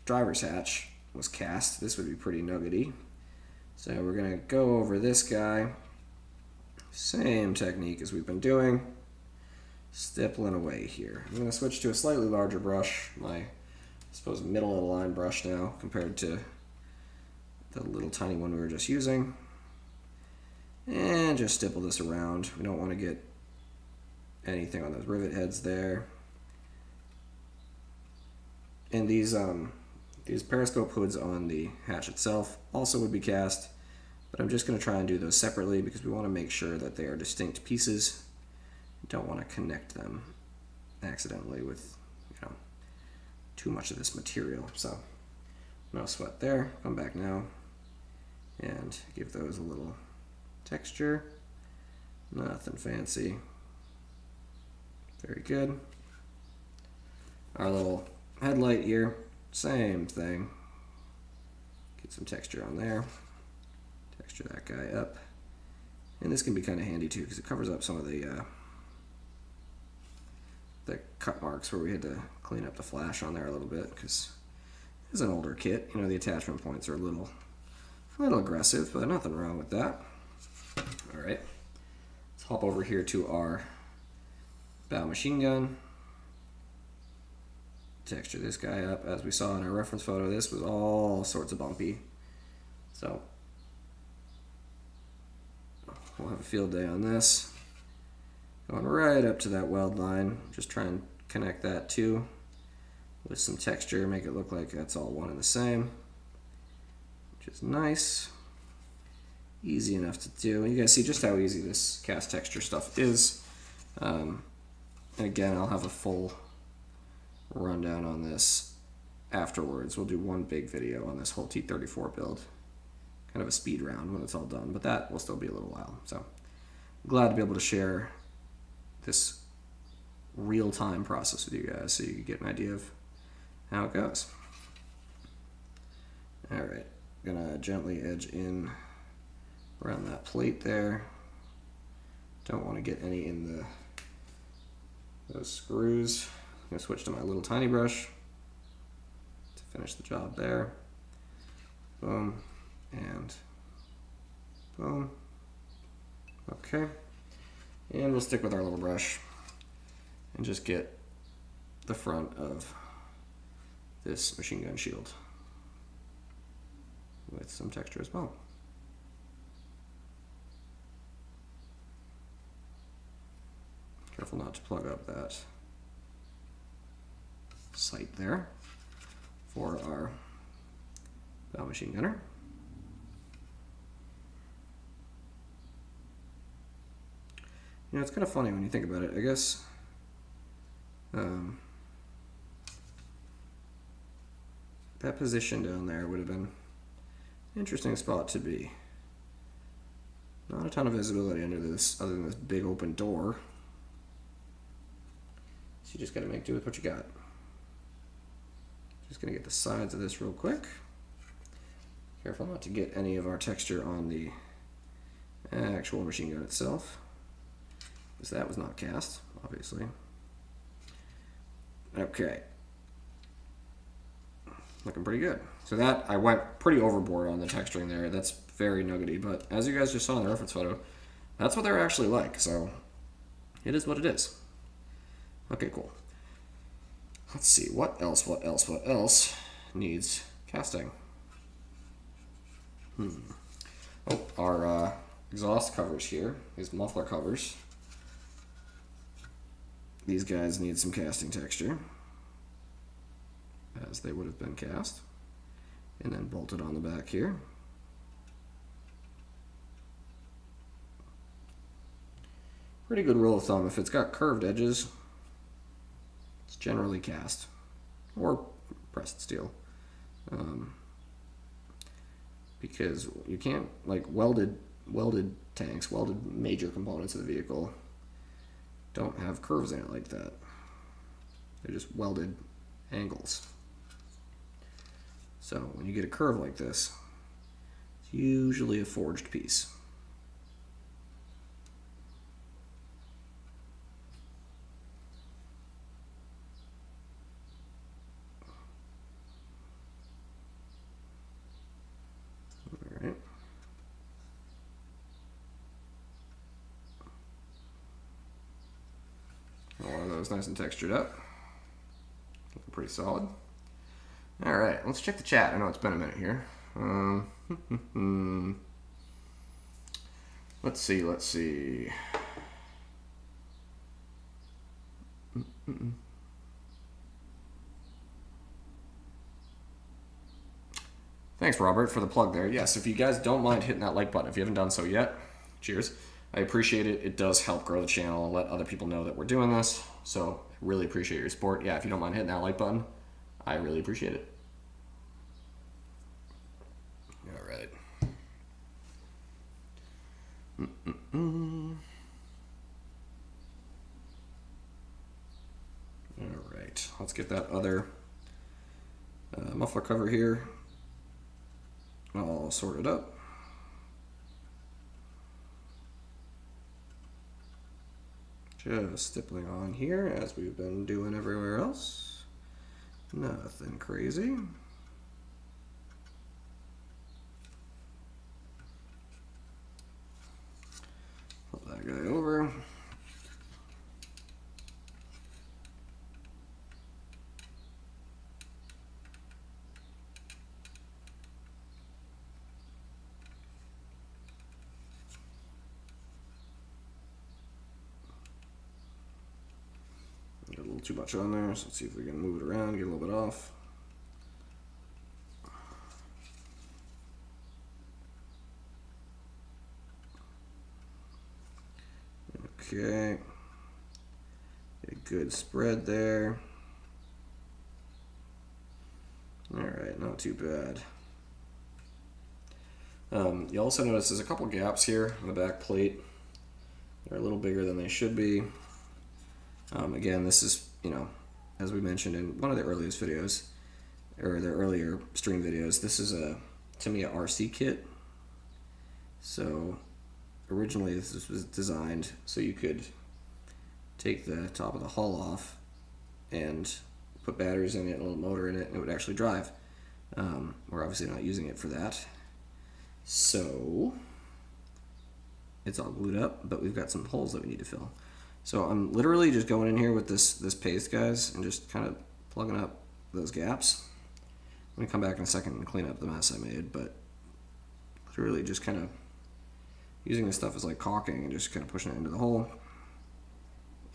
driver's hatch was cast. This would be pretty nuggety. So we're going to go over this guy. Same technique as we've been doing. stippling away here. I'm going to switch to a slightly larger brush, my, I suppose, middle of the line brush now, compared to the little tiny one we were just using. And just stipple this around. We don't want to get anything on those rivet heads there. And these periscope hoods on the hatch itself also would be cast, but I'm just going to try and do those separately because we want to make sure that they are distinct pieces. Don't want to connect them accidentally with, too much of this material. So no sweat there. Come back now and give those a little texture. Nothing fancy. Very good. Our little headlight here, same thing. Get some texture on there. Texture that guy up. And this can be kind of handy too because it covers up some of the cut marks where we had to clean up the flash on there a little bit because it's an older kit. The attachment points are a little aggressive, but nothing wrong with that. All right, let's hop over here to our bow machine gun. Texture this guy up. As we saw in our reference photo, this was all sorts of bumpy. So we'll have a field day on this. Going right up to that weld line. Just try and connect that too with some texture. Make it look like that's all one and the same, which is nice. Easy enough to do. You guys see just how easy this cast texture stuff is. And again, I'll have a full rundown on this afterwards. We'll do one big video on this whole T-34 build. Kind of a speed round when it's all done, but that will still be a little while. So glad to be able to share this real-time process with you guys so you can get an idea of how it goes. All right, gonna gently edge in around that plate there. Don't want to get any in those screws. I'm gonna switch to my little tiny brush to finish the job there. Boom and boom. Okay. And we'll stick with our little brush and just get the front of this machine gun shield with some texture as well. Careful not to plug up that sight there for our bow machine gunner. It's kind of funny when you think about it. I guess that position down there would have been an interesting spot to be. Not a ton of visibility under this, other than this big open door. So you just got to make do with what you got. Just gonna get the sides of this real quick. Careful not to get any of our texture on the actual machine gun itself, because that was not cast, obviously. Okay. Looking pretty good. So that, I went pretty overboard on the texturing there. That's very nuggety, but as you guys just saw in the reference photo, that's what they're actually like, so it is what it is. Okay, cool. Let's see, what else needs casting? Oh, our exhaust covers here, these muffler covers. These guys need some casting texture, as they would have been cast, and then bolted on the back here. Pretty good rule of thumb, if it's got curved edges, it's generally cast, or pressed steel. Because you can't, like welded tanks, welded major components of the vehicle don't have curves in it like that. They're just welded angles. So when you get a curve like this, it's usually a forged piece. those nice and textured up. Looking pretty solid. All right, let's check the chat. I know it's been a minute here. Let's see. Thanks, Robert, for the plug there. Yes, if you guys don't mind hitting that like button, if you haven't done so yet, cheers. I appreciate it. It does help grow the channel and let other people know that we're doing this. So I really appreciate your support. Yeah, if you don't mind hitting that like button, I really appreciate it. All right. All right, let's get that other muffler cover here all sorted up. Just stippling on here as we've been doing everywhere else. Nothing crazy. Flip that guy over. Got a little too much on there, so let's see if we can move it around, get a little bit off. Okay, a good spread there. All right, not too bad. You also notice there's a couple gaps here on the back plate. They're a little bigger than they should be. Again, this is, as we mentioned in one of the earliest videos, or the earlier stream videos, this is a Tamiya RC kit. So originally this was designed so you could take the top of the hull off and put batteries in it, a little motor in it, and it would actually drive. We're obviously not using it for that. So it's all glued up, but we've got some holes that we need to fill. So I'm literally just going in here with this paste, guys, and just kind of plugging up those gaps. I'm going to come back in a second and clean up the mess I made, but literally just kind of using this stuff as like caulking and just kind of pushing it into the hole.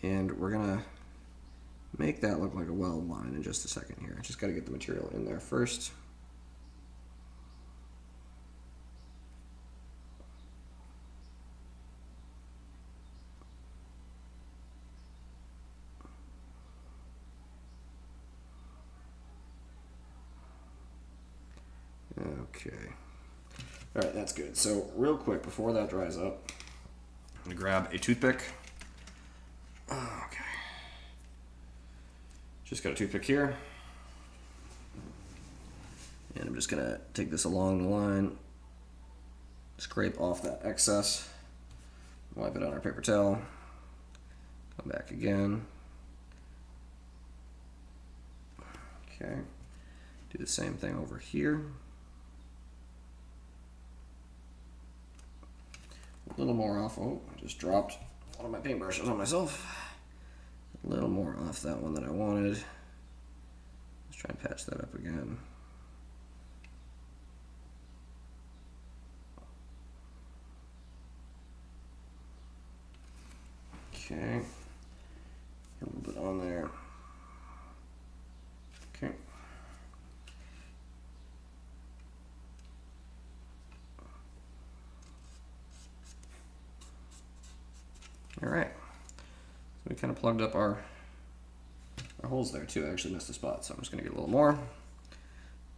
And we're going to make that look like a weld line in just a second here. I just got to get the material in there first. Okay. All right, that's good. So real quick, before that dries up, I'm gonna grab a toothpick. Okay. Just got a toothpick here. And I'm just gonna take this along the line, scrape off that excess, wipe it on our paper towel, come back again. Okay. Do the same thing over here. A little more off. Oh, I just dropped one of my paintbrushes on myself. A little more off that one that I wanted. Let's try and patch that up again. Okay. A little bit on there. Okay. All right, so we kind of plugged up our holes there too. I actually missed a spot, so I'm just gonna get a little more.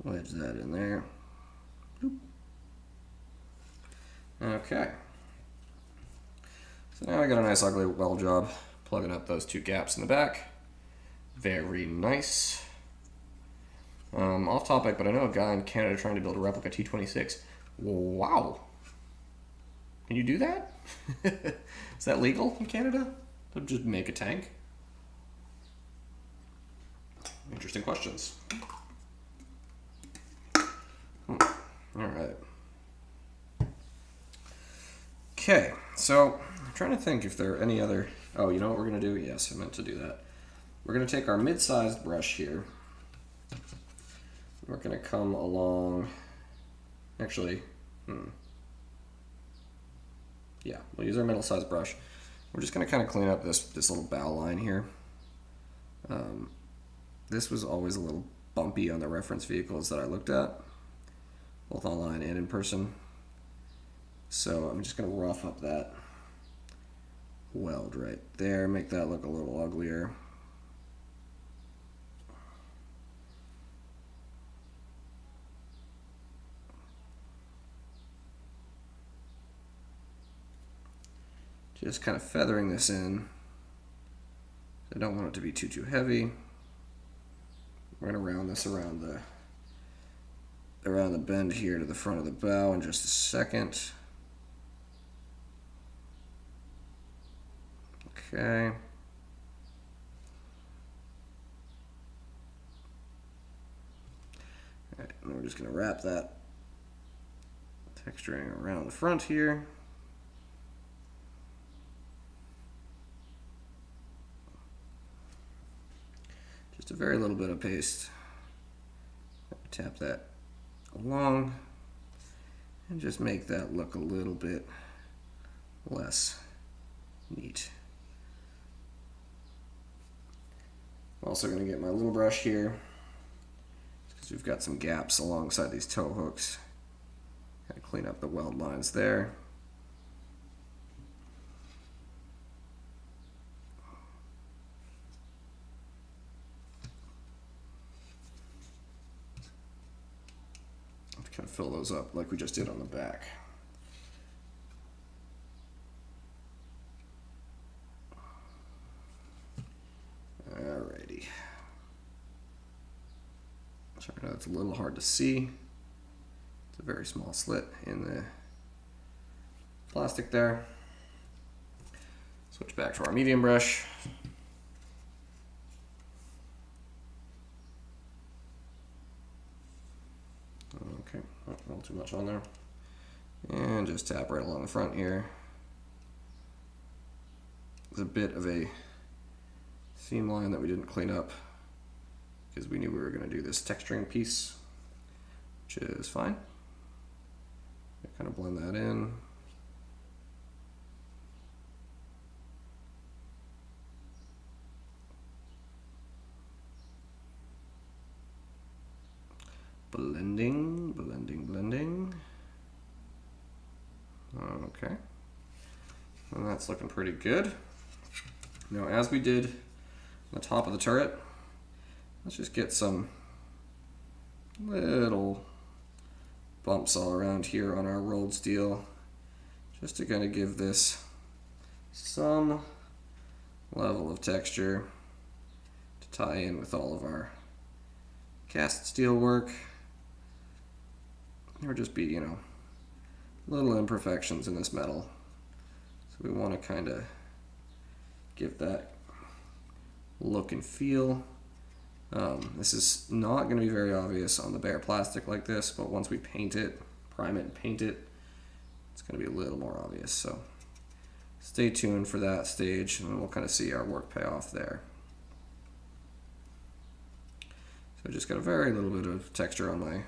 Wedge that in there. Boop. Okay. So now I got a nice ugly weld job plugging up those two gaps in the back. Very nice. Off topic, but I know a guy in Canada trying to build a replica T-26. Wow. Can you do that? Is that legal in Canada? To just make a tank? Interesting questions. All right. Okay, so I'm trying to think if there are any other... Oh, you know what we're going to do? Yes, I meant to do that. we're going to take our mid-sized brush here. We're going to come along, actually, yeah, we'll use our middle-sized brush. We're just going to kind of clean up this little bow line here. This was always a little bumpy on the reference vehicles that I looked at, both online and in person. So I'm just going to rough up that weld right there, make that look a little uglier. Just kind of feathering this in. I don't want it to be too heavy. We're going to round this around the bend here to the front of the bow in just a second. Okay. All right, and we're just going to wrap that texturing around the front here. Just a very little bit of paste. Tap that along and just make that look a little bit less neat. I'm also going to get my little brush here because we've got some gaps alongside these tow hooks. Kind of clean up the weld lines there. Kind of fill those up like we just did on the back. Alrighty. Sorry, I know it's a little hard to see. It's a very small slit in the plastic there. Switch back to our medium brush. Okay, not a little too much on there. And just tap right along the front here. There's a bit of a seam line that we didn't clean up because we knew we were going to do this texturing piece, which is fine. Kind of blend that in. Blending, blending, blending. Okay. And that's looking pretty good. Now, as we did on the top of the turret, let's just get some little bumps all around here on our rolled steel, just to kind of give this some level of texture to tie in with all of our cast steel work. There would just be, little imperfections in this metal. So we want to kind of give that look and feel. This is not going to be very obvious on the bare plastic like this, but once we paint it, prime it and paint it, it's going to be a little more obvious. So stay tuned for that stage, and then we'll kind of see our work pay off there. So just got a very little bit of texture on my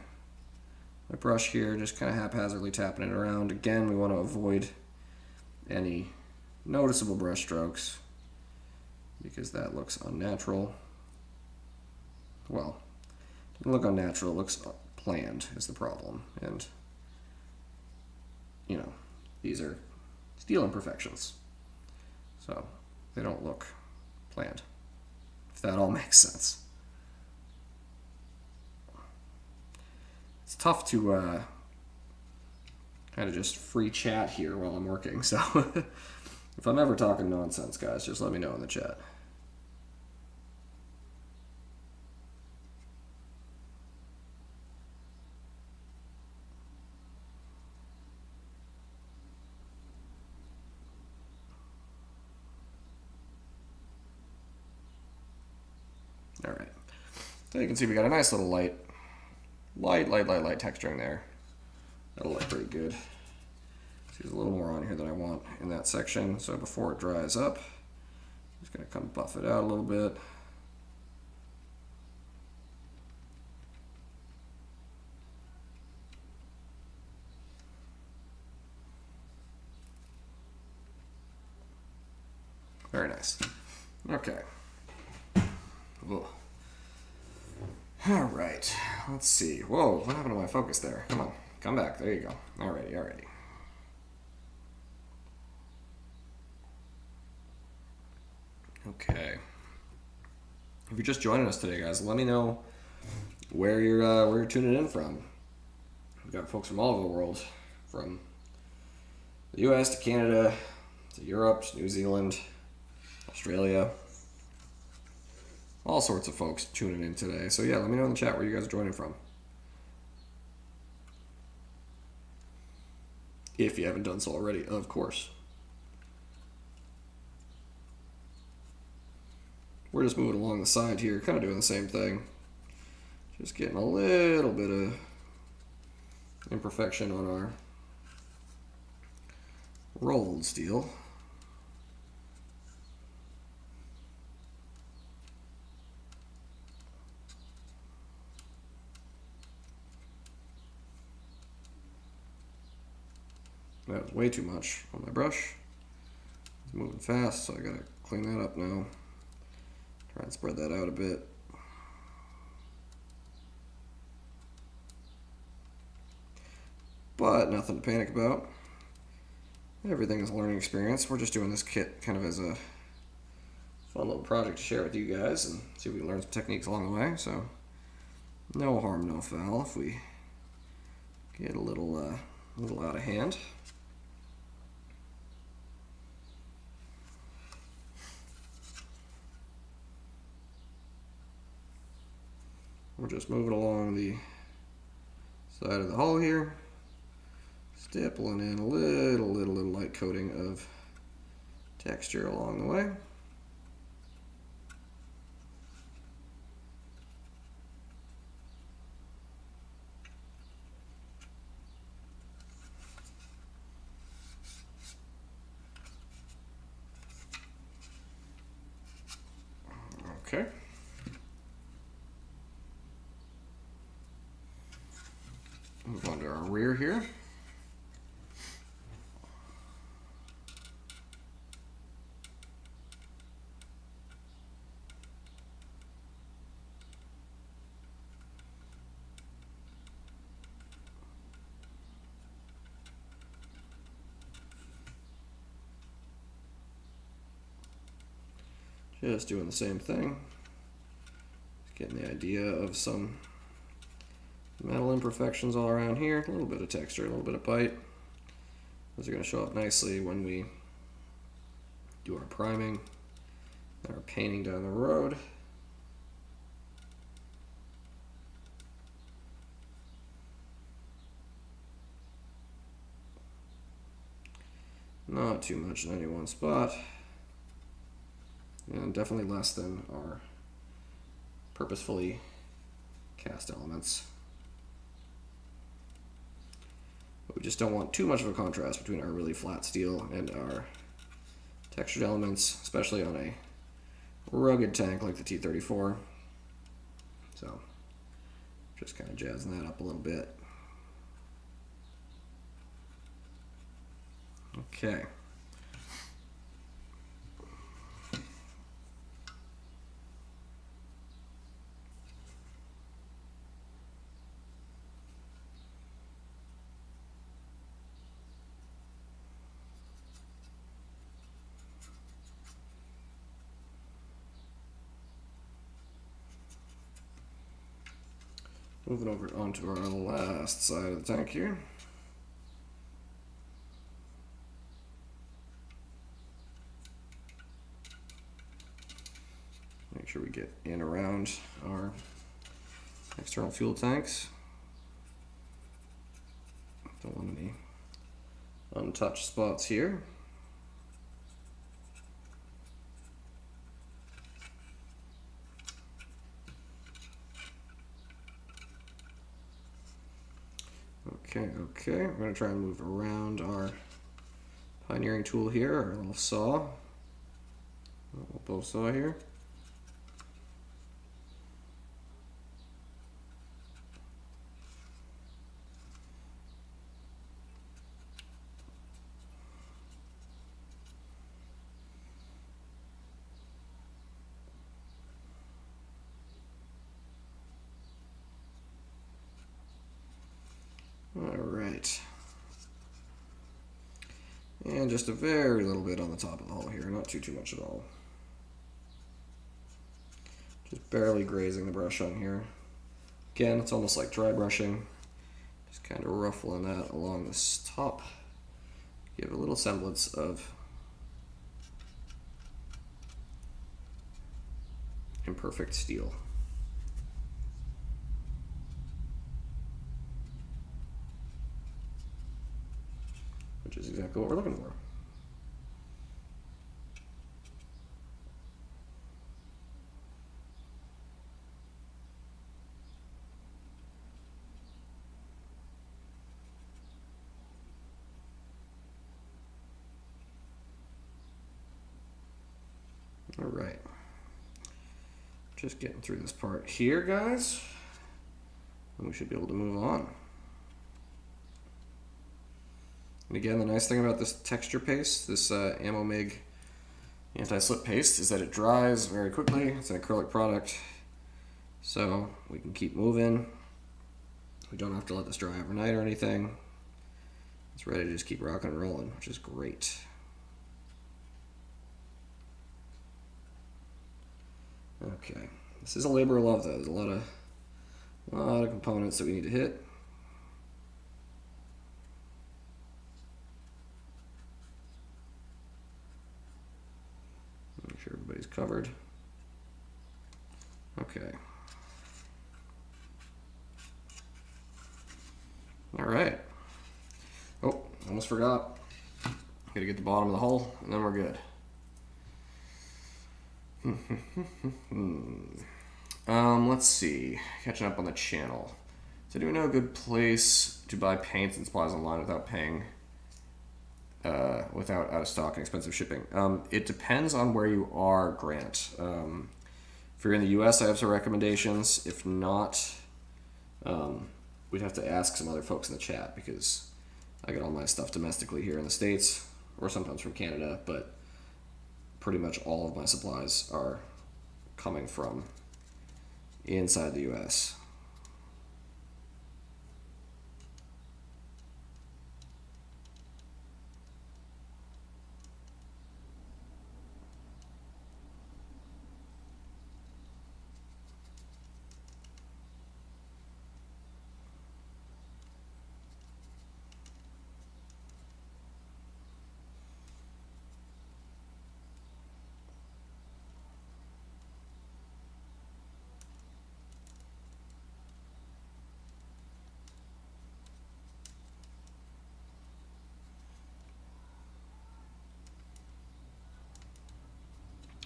brush here, just kind of haphazardly tapping it around. Again, we want to avoid any noticeable brush strokes because that looks unnatural. Well, it doesn't look unnatural, it looks planned is the problem. And, these are steel imperfections, so they don't look planned, if that all makes sense. It's tough to kind of just free chat here while I'm working, so if I'm ever talking nonsense, guys, just let me know in the chat. All right, so you can see we got a nice little light texturing there. That'll look pretty good. So there's a little more on here than I want in that section. So before it dries up, I'm just gonna come buff it out a little bit. Very nice. Okay. Whoa. All right. Let's see. Whoa, what happened to my focus there? Come on. Come back. There you go. Alrighty, alrighty. Okay. If you're just joining us today, guys, let me know where you're tuning in from. We've got folks from all over the world, from the U.S. to Canada to Europe to New Zealand, Australia. All sorts of folks tuning in today. So yeah, let me know in the chat where you guys are joining from. If you haven't done so already, of course. We're just moving along the side here, kind of doing the same thing. Just getting a little bit of imperfection on our rolled steel. That was way too much on my brush. It's moving fast, so I gotta clean that up now. Try and spread that out a bit. But nothing to panic about. Everything is a learning experience. We're just doing this kit kind of as a fun little project to share with you guys and see if we can learn some techniques along the way. So no harm, no foul if we get a little out of hand. We're just moving along the side of the hull here, stippling in a little light coating of texture along the way. Okay. Move on to our rear here. Just doing the same thing. Just getting the idea of some metal imperfections all around here. A little bit of texture, a little bit of bite. Those are going to show up nicely when we do our priming and our painting down the road. Not too much in any one spot. And definitely less than our purposefully cast elements. But we just don't want too much of a contrast between our really flat steel and our textured elements, especially on a rugged tank like the T-34. So just kind of jazzing that up a little bit. Okay. Moving over onto our last side of the tank here. Make sure we get in around our external fuel tanks. Don't want any untouched spots here. Okay, we're going to try and move around our pioneering tool here, our little saw, little bow saw here. And just a very little bit on the top of the hull here, not too much at all. Just barely grazing the brush on here. Again, it's almost like dry brushing. Just kind of ruffling that along this top. Give a little semblance of imperfect steel. Which is exactly what we're looking for. All right, just getting through this part here, guys, and we should be able to move on. And again, the nice thing about this texture paste, this Ammo MIG anti-slip paste, is that it dries very quickly. It's an acrylic product, so we can keep moving. We don't have to let this dry overnight or anything. It's ready to just keep rocking and rolling, which is great. Okay, this is a labor of love though. There's a lot of components that we need to hit. Make sure everybody's covered. Okay. All right. Oh, almost forgot. Gotta get the bottom of the hull, and then we're good. Let's see. Catching up on the channel. Does anyone know a good place to buy paints and supplies online without paying, without out of stock and expensive shipping? It depends on where you are, Grant. If you're in the US, I have some recommendations. If not, we'd have to ask some other folks in the chat because I get all my stuff domestically here in the States or sometimes from Canada, but pretty much all of my supplies are coming from inside the US.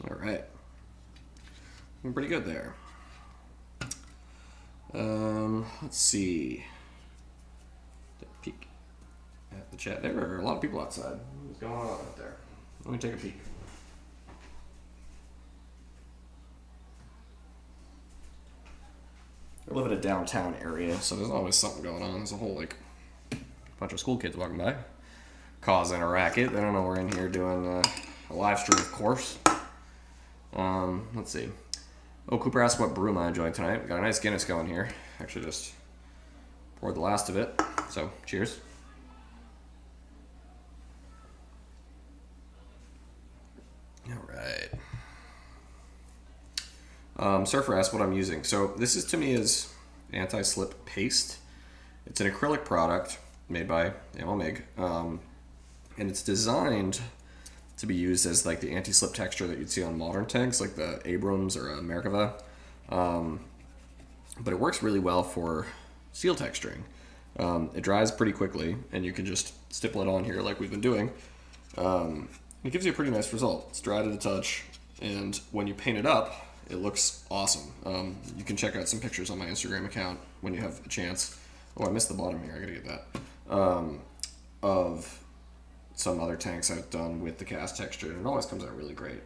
All right, I'm pretty good there. Let's see. Take a peek at the chat. There are a lot of people outside. What's going on out there? Let me take a peek. I live in a downtown area, so there's always something going on. There's a whole bunch of school kids walking by, causing a racket. They don't know we're in here doing a live stream, of course. Let's see. Oh, Cooper asked what brew am I enjoying tonight. We got a nice Guinness going here. Actually just poured the last of it. So, cheers. Alright. Surfer asked what I'm using. So, this is Tamiya's anti-slip paste. It's an acrylic product made by Ammo MIG. And it's designed to be used as like the anti-slip texture that you'd see on modern tanks, like the Abrams or Merkava. But it works really well for steel texturing. It dries pretty quickly, and you can just stipple it on here like we've been doing. It gives you a pretty nice result. It's dry to the touch, and when you paint it up, it looks awesome. You can check out some pictures on my Instagram account when you have a chance. Oh, I missed the bottom here. I gotta get that. Of some other tanks I've done with the cast texture, and it always comes out really great.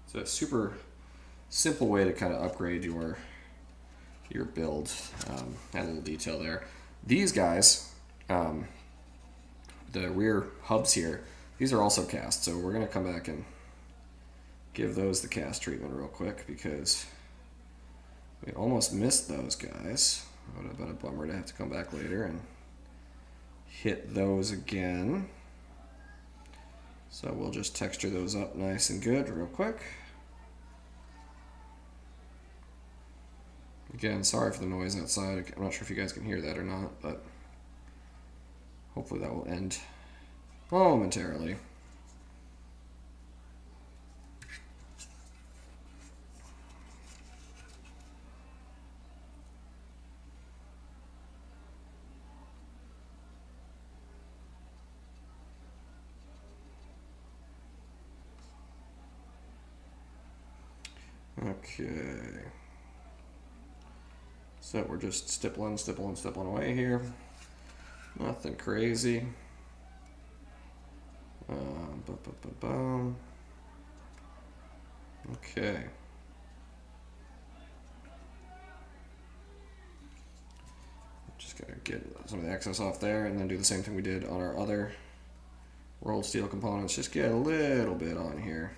It's a super simple way to kind of upgrade your build. Add a little detail there. These guys, the rear hubs here, these are also cast, so we're going to come back and give those the cast treatment real quick because we almost missed those guys. It would have been a bummer to have to come back later and hit those again. So we'll just texture those up nice and good real quick. Again, sorry for the noise outside. I'm not sure if you guys can hear that or not, but hopefully that will end momentarily. Okay. So we're just stippling away here. Nothing crazy. Okay. Just gotta get some of the excess off there and then do the same thing we did on our other rolled steel components. Just get a little bit on here,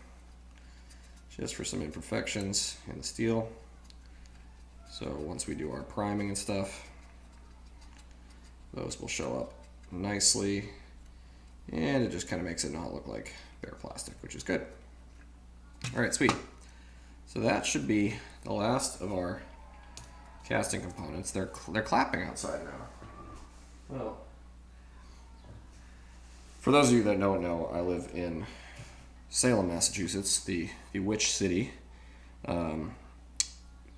just for some imperfections in the steel. So once we do our priming and stuff, those will show up nicely, and it just kind of makes it not look like bare plastic, which is good. All right, sweet. So that should be the last of our casting components. They're clapping outside now. Well, for those of you that don't know, I live in Salem, Massachusetts, the witch city,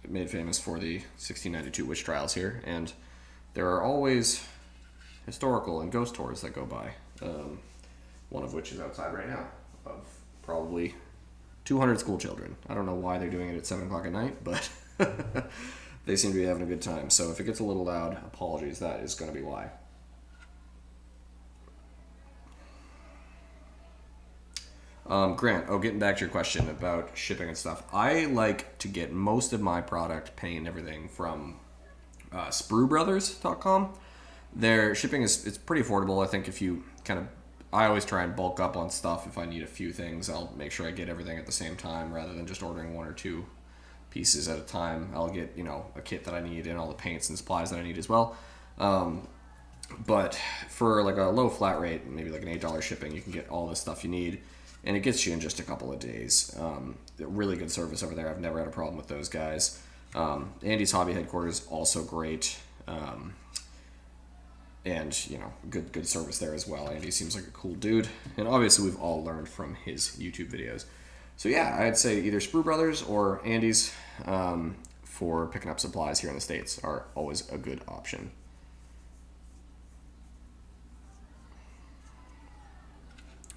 made famous for the 1692 witch trials here, and there are always historical and ghost tours that go by, one of which is outside right now, of probably 200 school children. I don't know why they're doing it at 7 o'clock at night, but they seem to be having a good time. So if it gets a little loud, apologies, that is going to be why. Grant, getting back to your question about shipping and stuff. I like to get most of my product, paint and everything, from spruebrothers.com. Their shipping it's pretty affordable. I think if you I always try and bulk up on stuff. If I need a few things, I'll make sure I get everything at the same time rather than just ordering 1 or 2 pieces at a time. I'll get, a kit that I need and all the paints and supplies that I need as well. But for like a low flat rate, maybe like an $8 shipping, you can get all the stuff you need. And it gets you in just a couple of days. Really good service over there. I've never had a problem with those guys. Andy's Hobby Headquarters, also great. And, good service there as well. Andy seems like a cool dude. And obviously we've all learned from his YouTube videos. So yeah, I'd say either Sprue Brothers or Andy's for picking up supplies here in the States are always a good option.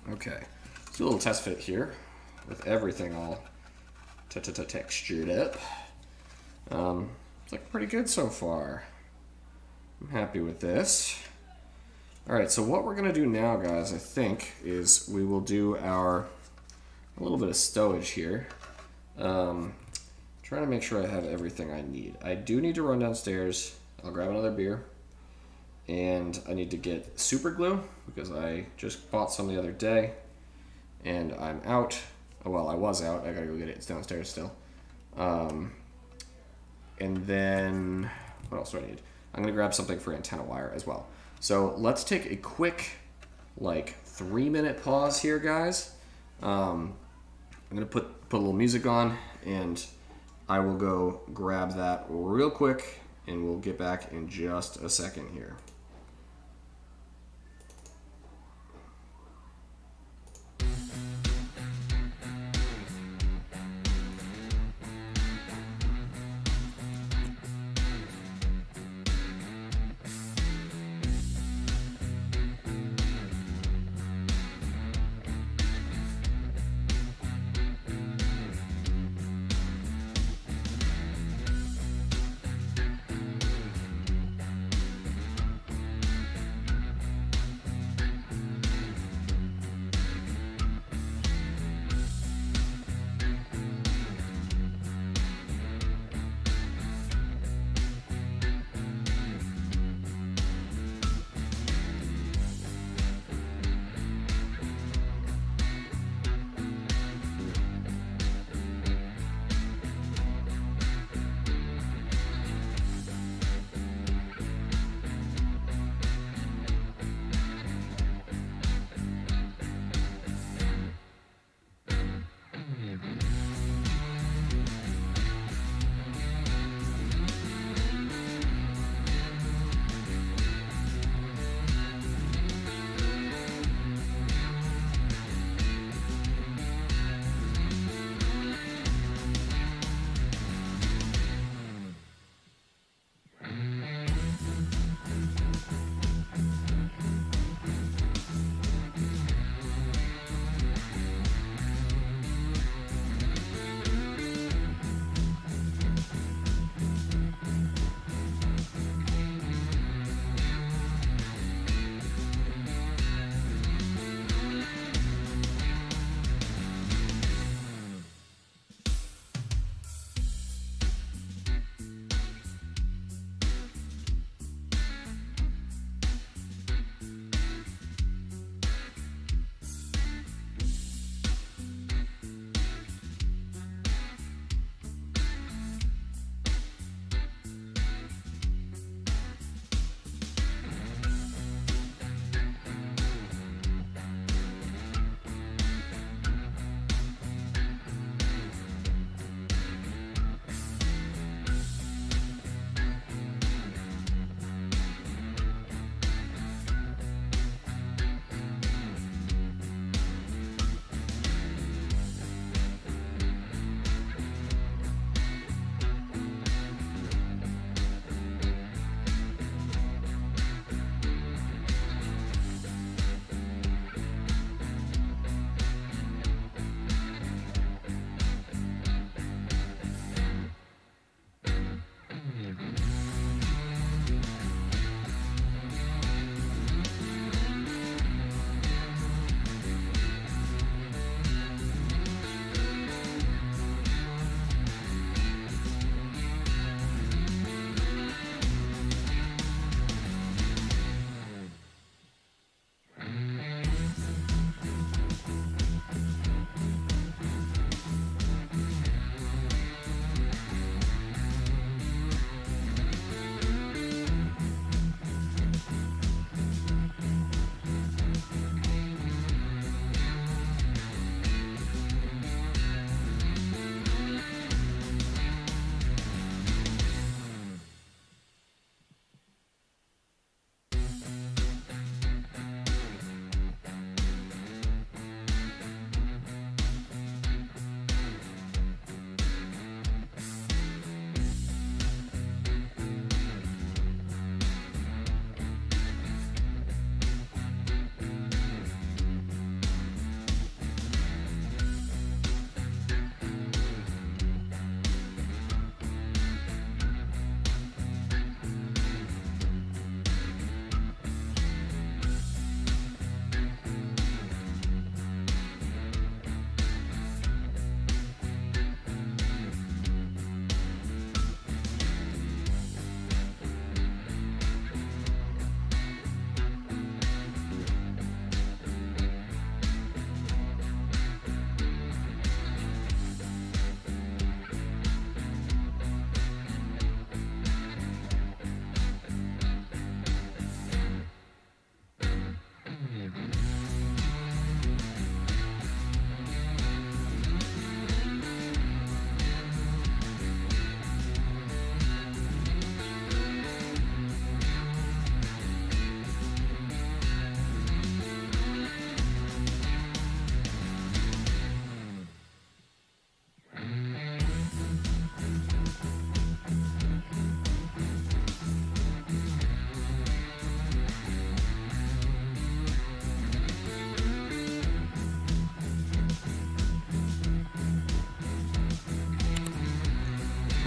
Okay. Do a little test fit here with everything all textured up. It's looking pretty good so far. I'm happy with this. All right, so what we're gonna do now, guys, I think, is we will do a little bit of stowage here. Trying to make sure I have everything I need. I do need to run downstairs. I'll grab another beer. And I need to get super glue because I just bought some the other day. And I'm out. Well, I was out. I gotta go get it. It's downstairs still. And then, what else do I need? I'm gonna grab something for antenna wire as well. So let's take a quick, 3-minute pause here, guys. I'm gonna put a little music on, and I will go grab that real quick, and we'll get back in just a second here.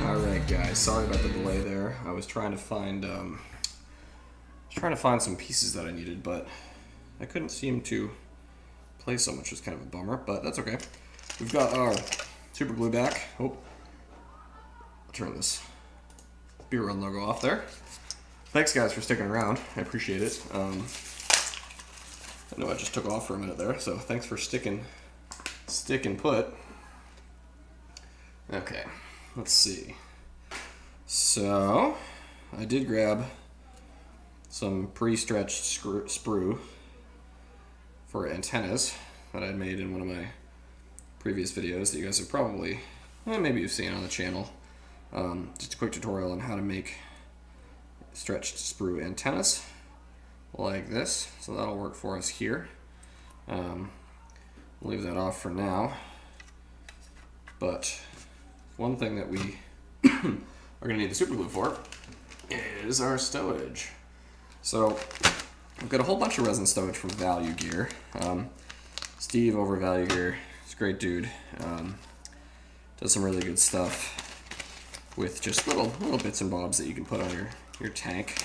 Alright guys, sorry about the delay there. I was trying to find some pieces that I needed, but I couldn't seem to play so much. It was kind of a bummer, but that's okay. We've got our super glue back. Oh, I'll turn this beer run logo off there. Thanks guys for sticking around. I appreciate it. I know I just took off for a minute there, so thanks for stick and put. Okay, let's see. So I did grab some pre-stretched sprue for antennas that I'd made in one of my previous videos that you guys have probably, maybe you've seen on the channel. Just a quick tutorial on how to make stretched sprue antennas like this. So that'll work for us here. We'll leave that off for now. But one thing that we are going to need the super glue for is our stowage. So I've got a whole bunch of resin stowage from Value Gear. Steve over Value Gear is a great dude. Does some really good stuff with just little bits and bobs that you can put on your tank.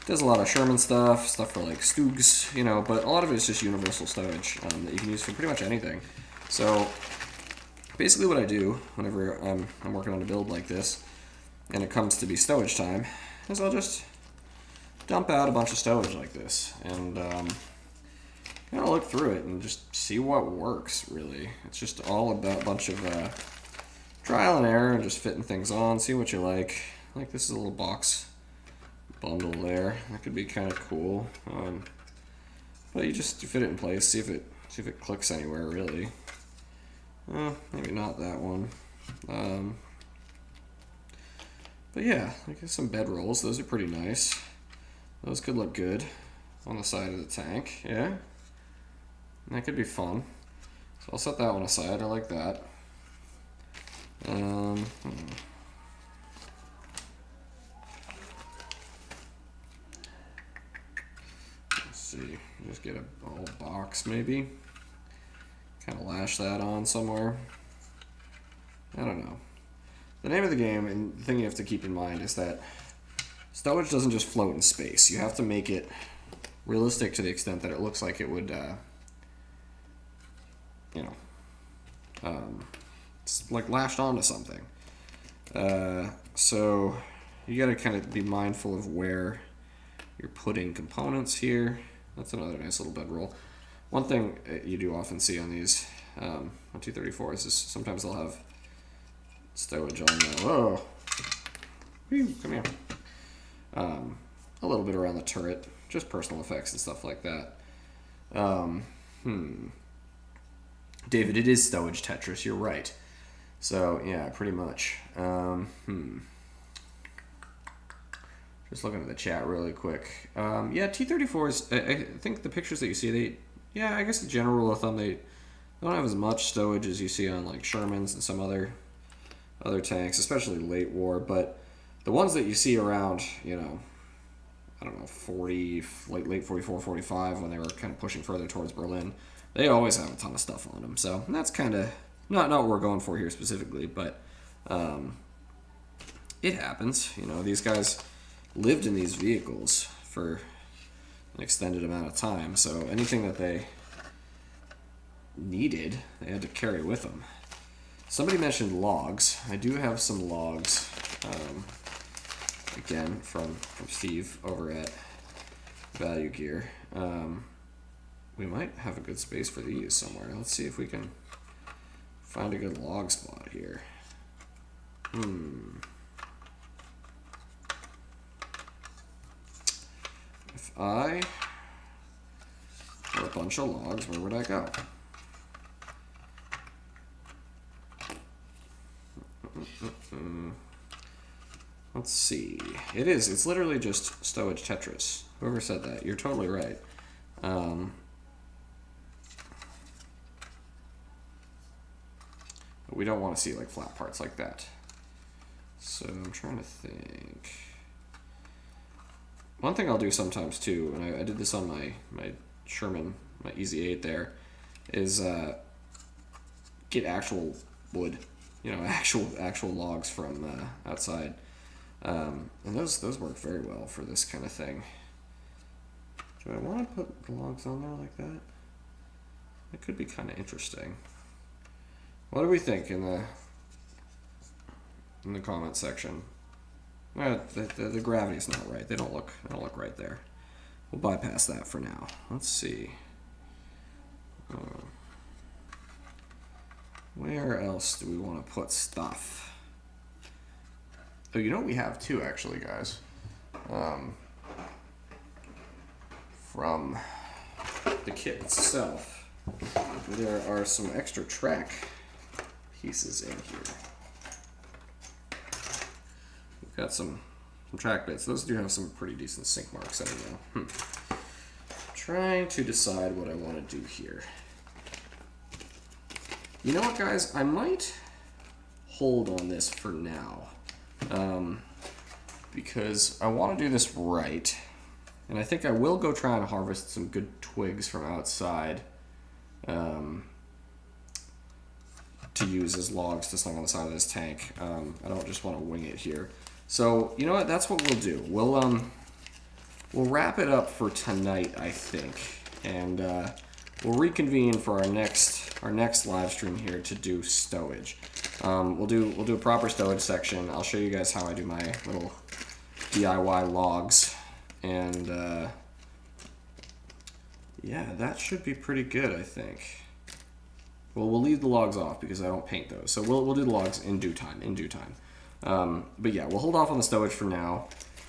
Does a lot of Sherman stuff for like Stoogs, you know, but a lot of it is just universal stowage that you can use for pretty much anything. So basically what I do whenever I'm working on a build like this and it comes to be stowage time is I'll just dump out a bunch of stowage like this and kind of look through it and just see what works, really. It's just all about a bunch of trial and error and just fitting things on, see what you like. Like this is a little box bundle there. That could be kind of cool. But you just fit it in place, see if it clicks anywhere, really. Maybe not that one. But yeah, I guess some bed rolls. Those are pretty nice. Those could look good on the side of the tank. Yeah, that could be fun. So I'll set that one aside. I like that. Let's see. Just get a whole box, maybe. Kind of lash that on somewhere. I don't know. The name of the game and the thing you have to keep in mind is that stowage doesn't just float in space. You have to make it realistic to the extent that it looks like it would, it's like lashed onto something. So you got to kind of be mindful of where you're putting components here. That's another nice little bedroll. One thing you do often see on these on T-34s is sometimes they'll have stowage on the, whoa, come here. A little bit around the turret, just personal effects and stuff like that. David, it is Stowage Tetris, you're right. So, yeah, pretty much. Just looking at the chat really quick. Yeah, T-34s, I think the pictures that you see, yeah, I guess the general rule of thumb, they don't have as much stowage as you see on like Shermans and some other tanks, especially late war, but the ones that you see around, you know, I don't know, 40, late 44, 45, when they were kind of pushing further towards Berlin, they always have a ton of stuff on them. So that's kind of not what we're going for here specifically, but it happens. You know, these guys lived in these vehicles for an extended amount of time, so anything that they needed, they had to carry with them. Somebody mentioned logs. I do have some logs, again, from Steve over at Value Gear. We might have a good space for these somewhere. Let's see if we can find a good log spot here. If I had a bunch of logs, where would I go? Let's see. It's literally just Stowage Tetris. Whoever said that, you're totally right. But we don't want to see like flat parts like that. So I'm trying to think. One thing I'll do sometimes too, and I did this on my Sherman, my Easy 8 there, is get actual wood you know, actual logs from outside, and those work very well for this kind of thing. Do I want to put the logs on there like that? It could be kind of interesting. What do we think in the comment section? The gravity's not right. They don't look right there. We'll bypass that for now. Let's see. Where else do we want to put stuff? Oh, you know what we have too, actually, guys. From the kit itself, there are some extra track pieces in here. We've got some track bits. Those do have some pretty decent sink marks, I don't know. Trying to decide what I want to do here. You know what, guys? I might hold on this for now. Because I want to do this right. And I think I will go try and harvest some good twigs from outside to use as logs to slung on the side of this tank. I don't just want to wing it here. So, you know what? That's what we'll do. We'll wrap it up for tonight, I think. And we'll reconvene for our next live stream here to do stowage. We'll do a proper stowage section. I'll show you guys how I do my little DIY logs. And yeah, that should be pretty good, I think. Well, we'll leave the logs off because I don't paint those. So we'll do the logs in due time. But yeah, we'll hold off on the stowage for now.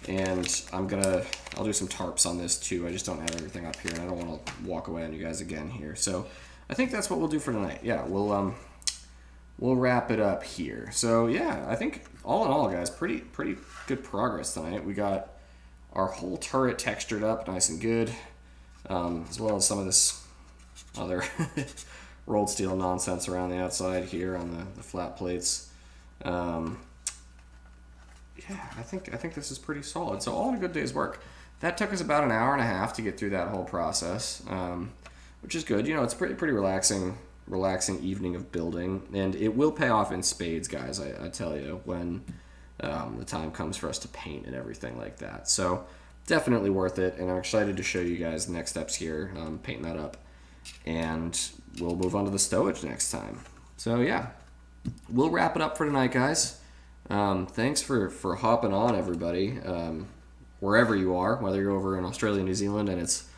And I'll do some tarps on this too. I just don't have everything up here, and I don't want to walk away on you guys again here. So I think that's what we'll do for tonight. Yeah, we'll wrap it up here. So yeah, I think all in all, guys, pretty good progress tonight. We got our whole turret textured up nice and good, as well as some of this other rolled steel nonsense around the outside here on the flat plates. Yeah, I think this is pretty solid. So all in a good day's work. That took us about an hour and a half to get through that whole process, which is good. You know, it's pretty relaxing evening of building, and it will pay off in spades, guys. I tell you, when the time comes for us to paint and everything like that. So definitely worth it, and I'm excited to show you guys the next steps here, painting that up, and we'll move on to the stowage next time. So yeah, we'll wrap it up for tonight, guys. Thanks for hopping on, everybody, wherever you are, whether you're over in Australia, New Zealand, and it's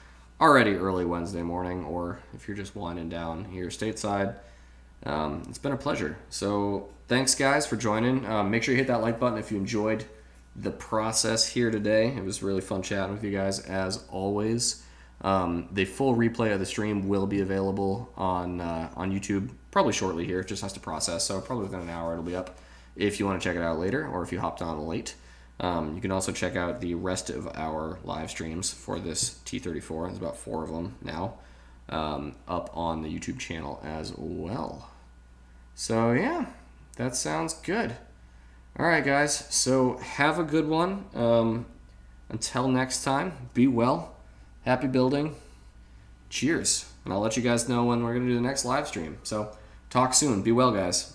already early Wednesday morning, or if you're just winding down here stateside. It's been a pleasure. So thanks, guys, for joining. Make sure you hit that like button if you enjoyed the process here today. It was really fun chatting with you guys, as always. The full replay of the stream will be available on YouTube probably shortly here. It just has to process, so probably within an hour it'll be up if you want to check it out later, or if you hopped on late. You can also check out the rest of our live streams for this T-34. There's about 4 of them now, up on the YouTube channel as well. So yeah, that sounds good. All right, guys, so have a good one. Until next time, be well, happy building, cheers, and I'll let you guys know when we're going to do the next live stream. So talk soon. Be well, guys.